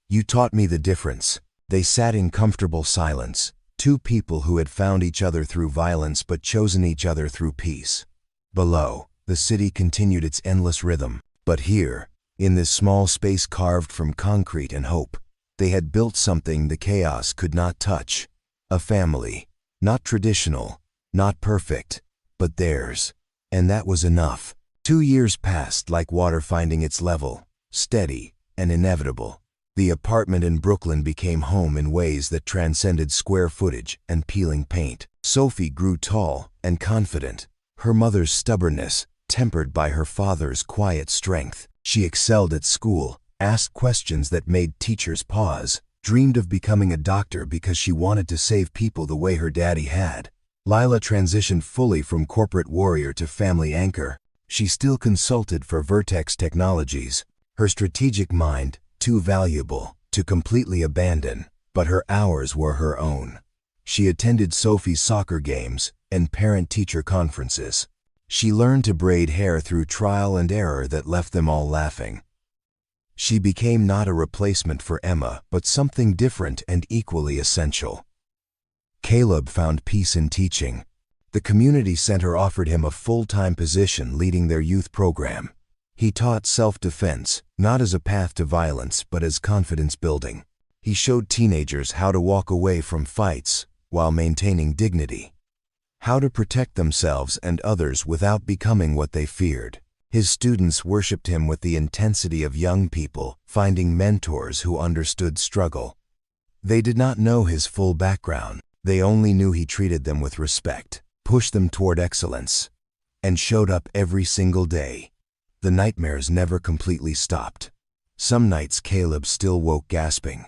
You taught me the difference." They sat in comfortable silence, two people who had found each other through violence but chosen each other through peace. Below, the city continued its endless rhythm. But here, in this small space carved from concrete and hope, they had built something the chaos could not touch. A family, not traditional, not perfect, but theirs. And that was enough. 2 years passed like water finding its level, steady and inevitable. The apartment in Brooklyn became home in ways that transcended square footage and peeling paint. Sophie grew tall and confident, her mother's stubbornness tempered by her father's quiet strength. She excelled at school, asked questions that made teachers pause, dreamed of becoming a doctor because she wanted to save people the way her daddy had. Lila transitioned fully from corporate warrior to family anchor. She still consulted for Vertex Technologies, her strategic mind too valuable to completely abandon, but her hours were her own. She attended Sophie's soccer games and parent-teacher conferences. She learned to braid hair through trial and error that left them all laughing. She became not a replacement for Emma, but something different and equally essential. Caleb found peace in teaching. The community center offered him a full-time position leading their youth program. He taught self-defense, not as a path to violence, but as confidence building. He showed teenagers how to walk away from fights while maintaining dignity, how to protect themselves and others without becoming what they feared. His students worshipped him with the intensity of young people finding mentors who understood struggle. They did not know his full background. They only knew he treated them with respect, pushed them toward excellence, and showed up every single day. The nightmares never completely stopped. Some nights Caleb still woke gasping,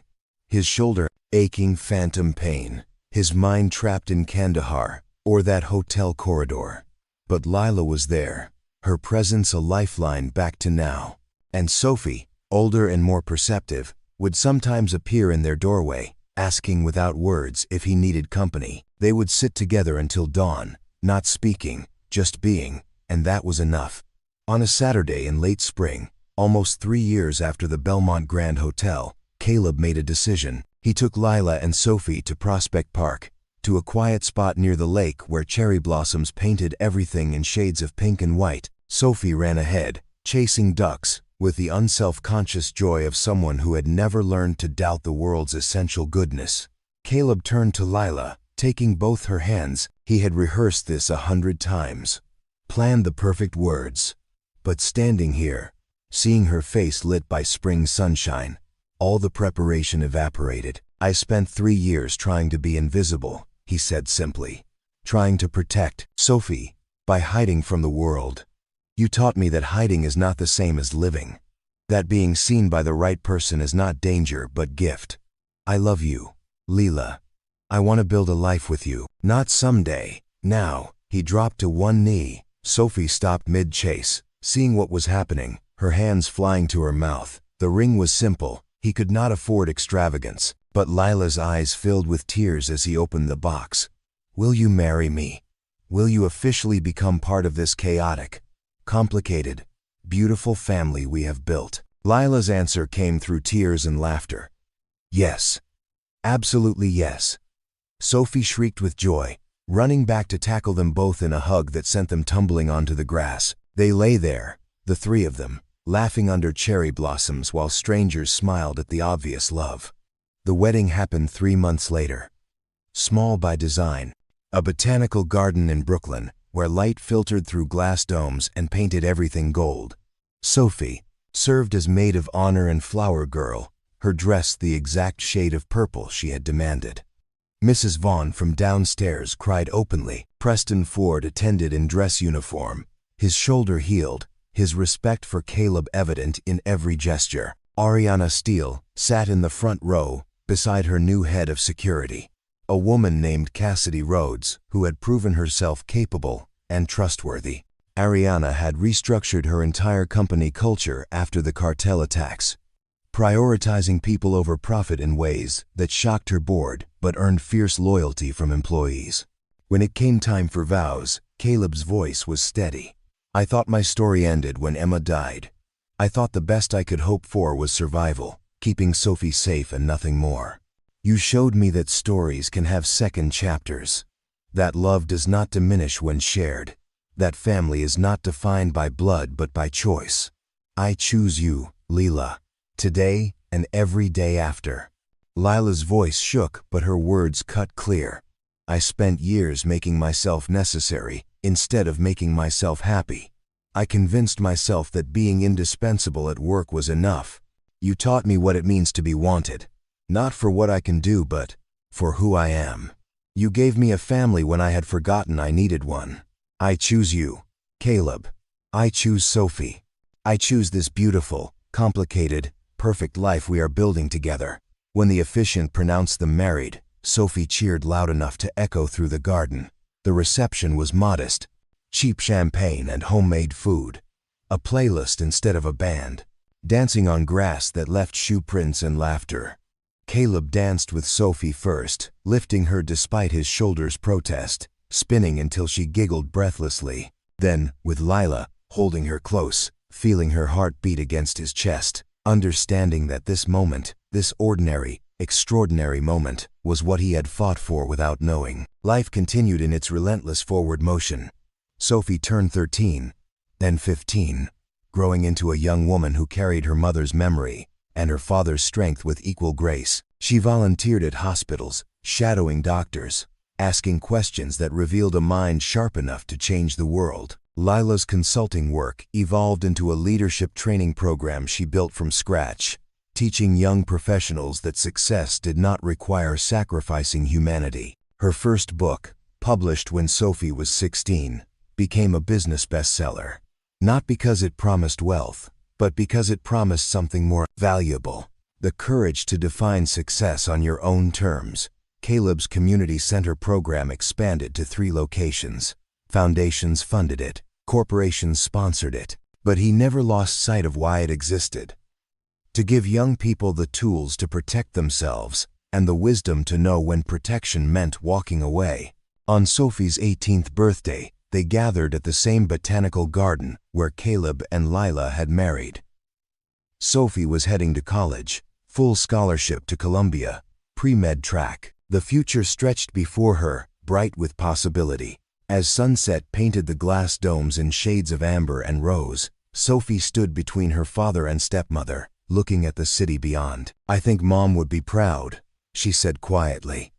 his shoulder aching phantom pain, his mind trapped in Kandahar or that hotel corridor. But Lila was there, her presence a lifeline back to now. And Sophie, older and more perceptive, would sometimes appear in their doorway, asking without words if he needed company. They would sit together until dawn, not speaking, just being, and that was enough. On a Saturday in late spring, almost 3 years after the Belmont Grand Hotel, Caleb made a decision. He took Lila and Sophie to Prospect Park, to a quiet spot near the lake where cherry blossoms painted everything in shades of pink and white. Sophie ran ahead, chasing ducks, with the unself-conscious joy of someone who had never learned to doubt the world's essential goodness. Caleb turned to Lila, taking both her hands. He had rehearsed this 100 times, planned the perfect words. But standing here, seeing her face lit by spring sunshine, all the preparation evaporated. "I spent 3 years trying to be invisible," he said simply, "trying to protect Sophie by hiding from the world. You taught me that hiding is not the same as living, that being seen by the right person is not danger but gift. I love you, Lila. I want to build a life with you, not someday, now." He dropped to one knee. Sophie stopped mid-chase, seeing what was happening, her hands flying to her mouth, The ring was simple. He could not afford extravagance, but Lila's eyes filled with tears as he opened the box. "Will you marry me? Will you officially become part of this chaotic, complicated, beautiful family we have built?" Lila's answer came through tears and laughter. "Yes. Absolutely yes." Sophie shrieked with joy, running back to tackle them both in a hug that sent them tumbling onto the grass. They lay there, the three of them, laughing under cherry blossoms while strangers smiled at the obvious love. The wedding happened 3 months later. Small by design, a botanical garden in Brooklyn, where light filtered through glass domes and painted everything gold. Sophie served as maid of honor and flower girl, her dress the exact shade of purple she had demanded. Mrs. Vaughn from downstairs cried openly. Preston Ford attended in dress uniform, his shoulder healed, his respect for Caleb evident in every gesture. Ariana Steele sat in the front row, beside her new head of security, a woman named Cassidy Rhodes, who had proven herself capable and trustworthy. Ariana had restructured her entire company culture after the cartel attacks, prioritizing people over profit in ways that shocked her board but earned fierce loyalty from employees. When it came time for vows, Caleb's voice was steady. "I thought my story ended when Emma died. I thought the best I could hope for was survival, keeping Sophie safe and nothing more. You showed me that stories can have second chapters, that love does not diminish when shared, that family is not defined by blood but by choice. I choose you, Lila, today and every day after." Lila's voice shook, but her words cut clear. "I spent years making myself necessary instead of making myself happy. I convinced myself that being indispensable at work was enough. You taught me what it means to be wanted, not for what I can do but for who I am. You gave me a family when I had forgotten I needed one. I choose you, Caleb. I choose Sophie. I choose this beautiful, complicated, perfect life we are building together." When the officiant pronounced them married, Sophie cheered loud enough to echo through the garden. The reception was modest, cheap champagne and homemade food, a playlist instead of a band, dancing on grass that left shoe prints and laughter. Caleb danced with Sophie first, lifting her despite his shoulder's protest, spinning until she giggled breathlessly. Then, with Lila, holding her close, feeling her heart beat against his chest, understanding that this moment, this ordinary, extraordinary moment, was what he had fought for without knowing. Life continued in its relentless forward motion. Sophie turned 13, then 15, growing into a young woman who carried her mother's memory and her father's strength with equal grace. She volunteered at hospitals, shadowing doctors, asking questions that revealed a mind sharp enough to change the world. Lila's consulting work evolved into a leadership training program she built from scratch, teaching young professionals that success did not require sacrificing humanity. Her first book, published when Sophie was 16, became a business bestseller, not because it promised wealth, but because it promised something more valuable: the courage to define success on your own terms. Caleb's community center program expanded to 3 locations. Foundations funded it, corporations sponsored it, but he never lost sight of why it existed: to give young people the tools to protect themselves and the wisdom to know when protection meant walking away. On Sophie's 18th birthday, they gathered at the same botanical garden where Caleb and Lila had married. Sophie was heading to college, full scholarship to Columbia, pre-med track. The future stretched before her, bright with possibility. As sunset painted the glass domes in shades of amber and rose, Sophie stood between her father and stepmother, looking at the city beyond. "I think Mom would be proud," she said quietly.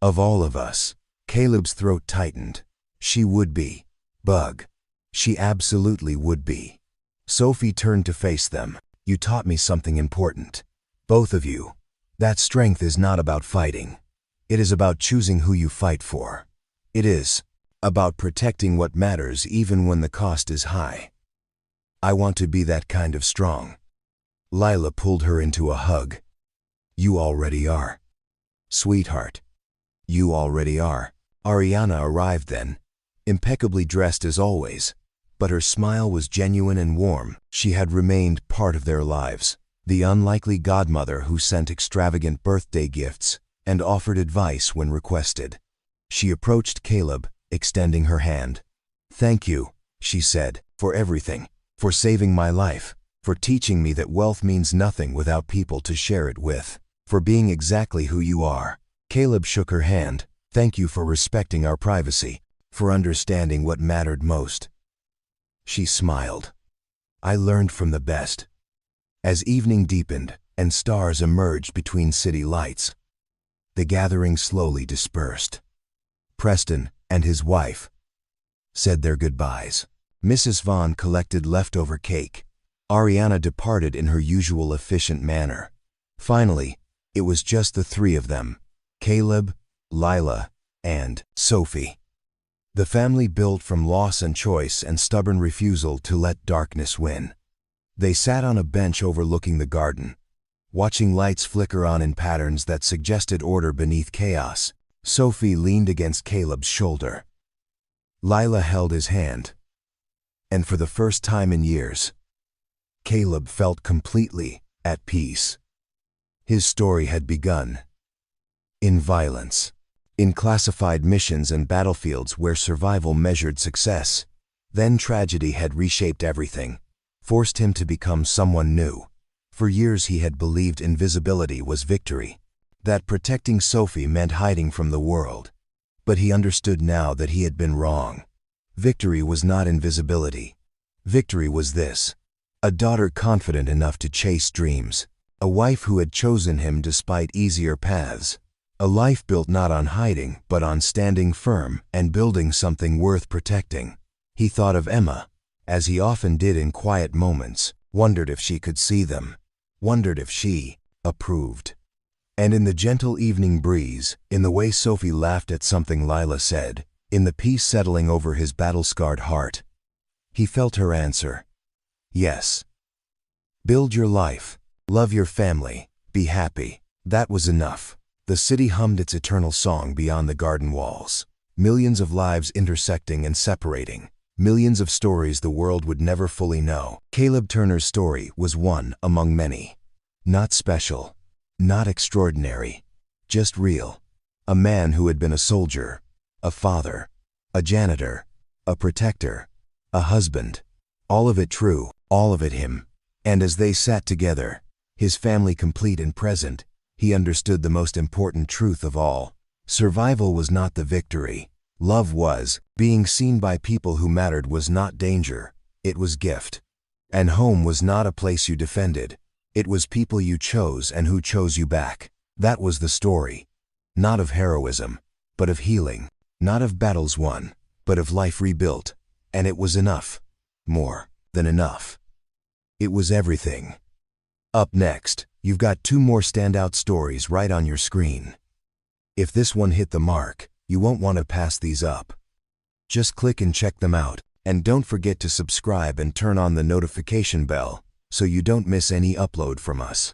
"Of all of us." Caleb's throat tightened. "She would be, Bug. She absolutely would be." Sophie turned to face them. "You taught me something important. Both of you. That strength is not about fighting. It is about choosing who you fight for. It is about protecting what matters even when the cost is high. I want to be that kind of strong." Lila pulled her into a hug. "You already are. Sweetheart. You already are." Ariana arrived then, impeccably dressed as always, but her smile was genuine and warm. She had remained part of their lives, the unlikely godmother who sent extravagant birthday gifts and offered advice when requested. She approached Caleb, extending her hand. "Thank you," she said, "for everything, for saving my life, for teaching me that wealth means nothing without people to share it with, for being exactly who you are." Caleb shook her hand. "Thank you for respecting our privacy, for understanding what mattered most." She smiled. "I learned from the best." As evening deepened and stars emerged between city lights, the gathering slowly dispersed. Preston and his wife said their goodbyes. Mrs. Vaughn collected leftover cake. Ariana departed in her usual efficient manner. Finally, it was just the three of them: Caleb, Lila, and Sophie. The family built from loss and choice and stubborn refusal to let darkness win. They sat on a bench overlooking the garden, watching lights flicker on in patterns that suggested order beneath chaos. Sophie leaned against Caleb's shoulder. Lila held his hand. And for the first time in years, Caleb felt completely at peace. His story had begun in violence, in classified missions and battlefields where survival measured success. Then tragedy had reshaped everything, forced him to become someone new. For years he had believed invisibility was victory, that protecting Sophie meant hiding from the world. But he understood now that he had been wrong. Victory was not invisibility. Victory was this: a daughter confident enough to chase dreams, a wife who had chosen him despite easier paths, a life built not on hiding but on standing firm and building something worth protecting. He thought of Emma, as he often did in quiet moments, wondered if she could see them, wondered if she approved. And in the gentle evening breeze, in the way Sophie laughed at something Lila said, in the peace settling over his battle-scarred heart, he felt her answer: yes. Build your life, love your family, be happy. That was enough. The city hummed its eternal song beyond the garden walls. Millions of lives intersecting and separating. Millions of stories the world would never fully know. Caleb Turner's story was one among many. Not special, not extraordinary, just real. A man who had been a soldier, a father, a janitor, a protector, a husband. All of it true, all of it him. And as they sat together, his family complete and present, he understood the most important truth of all. Survival was not the victory. Love was. Being seen by people who mattered was not danger, it was gift. And home was not a place you defended. It was people you chose and who chose you back. That was the story. Not of heroism, but of healing. Not of battles won, but of life rebuilt. And it was enough. More than enough. It was everything. Up next, you've got two more standout stories right on your screen. If this one hit the mark, you won't want to pass these up. Just click and check them out, and don't forget to subscribe and turn on the notification bell so you don't miss any upload from us.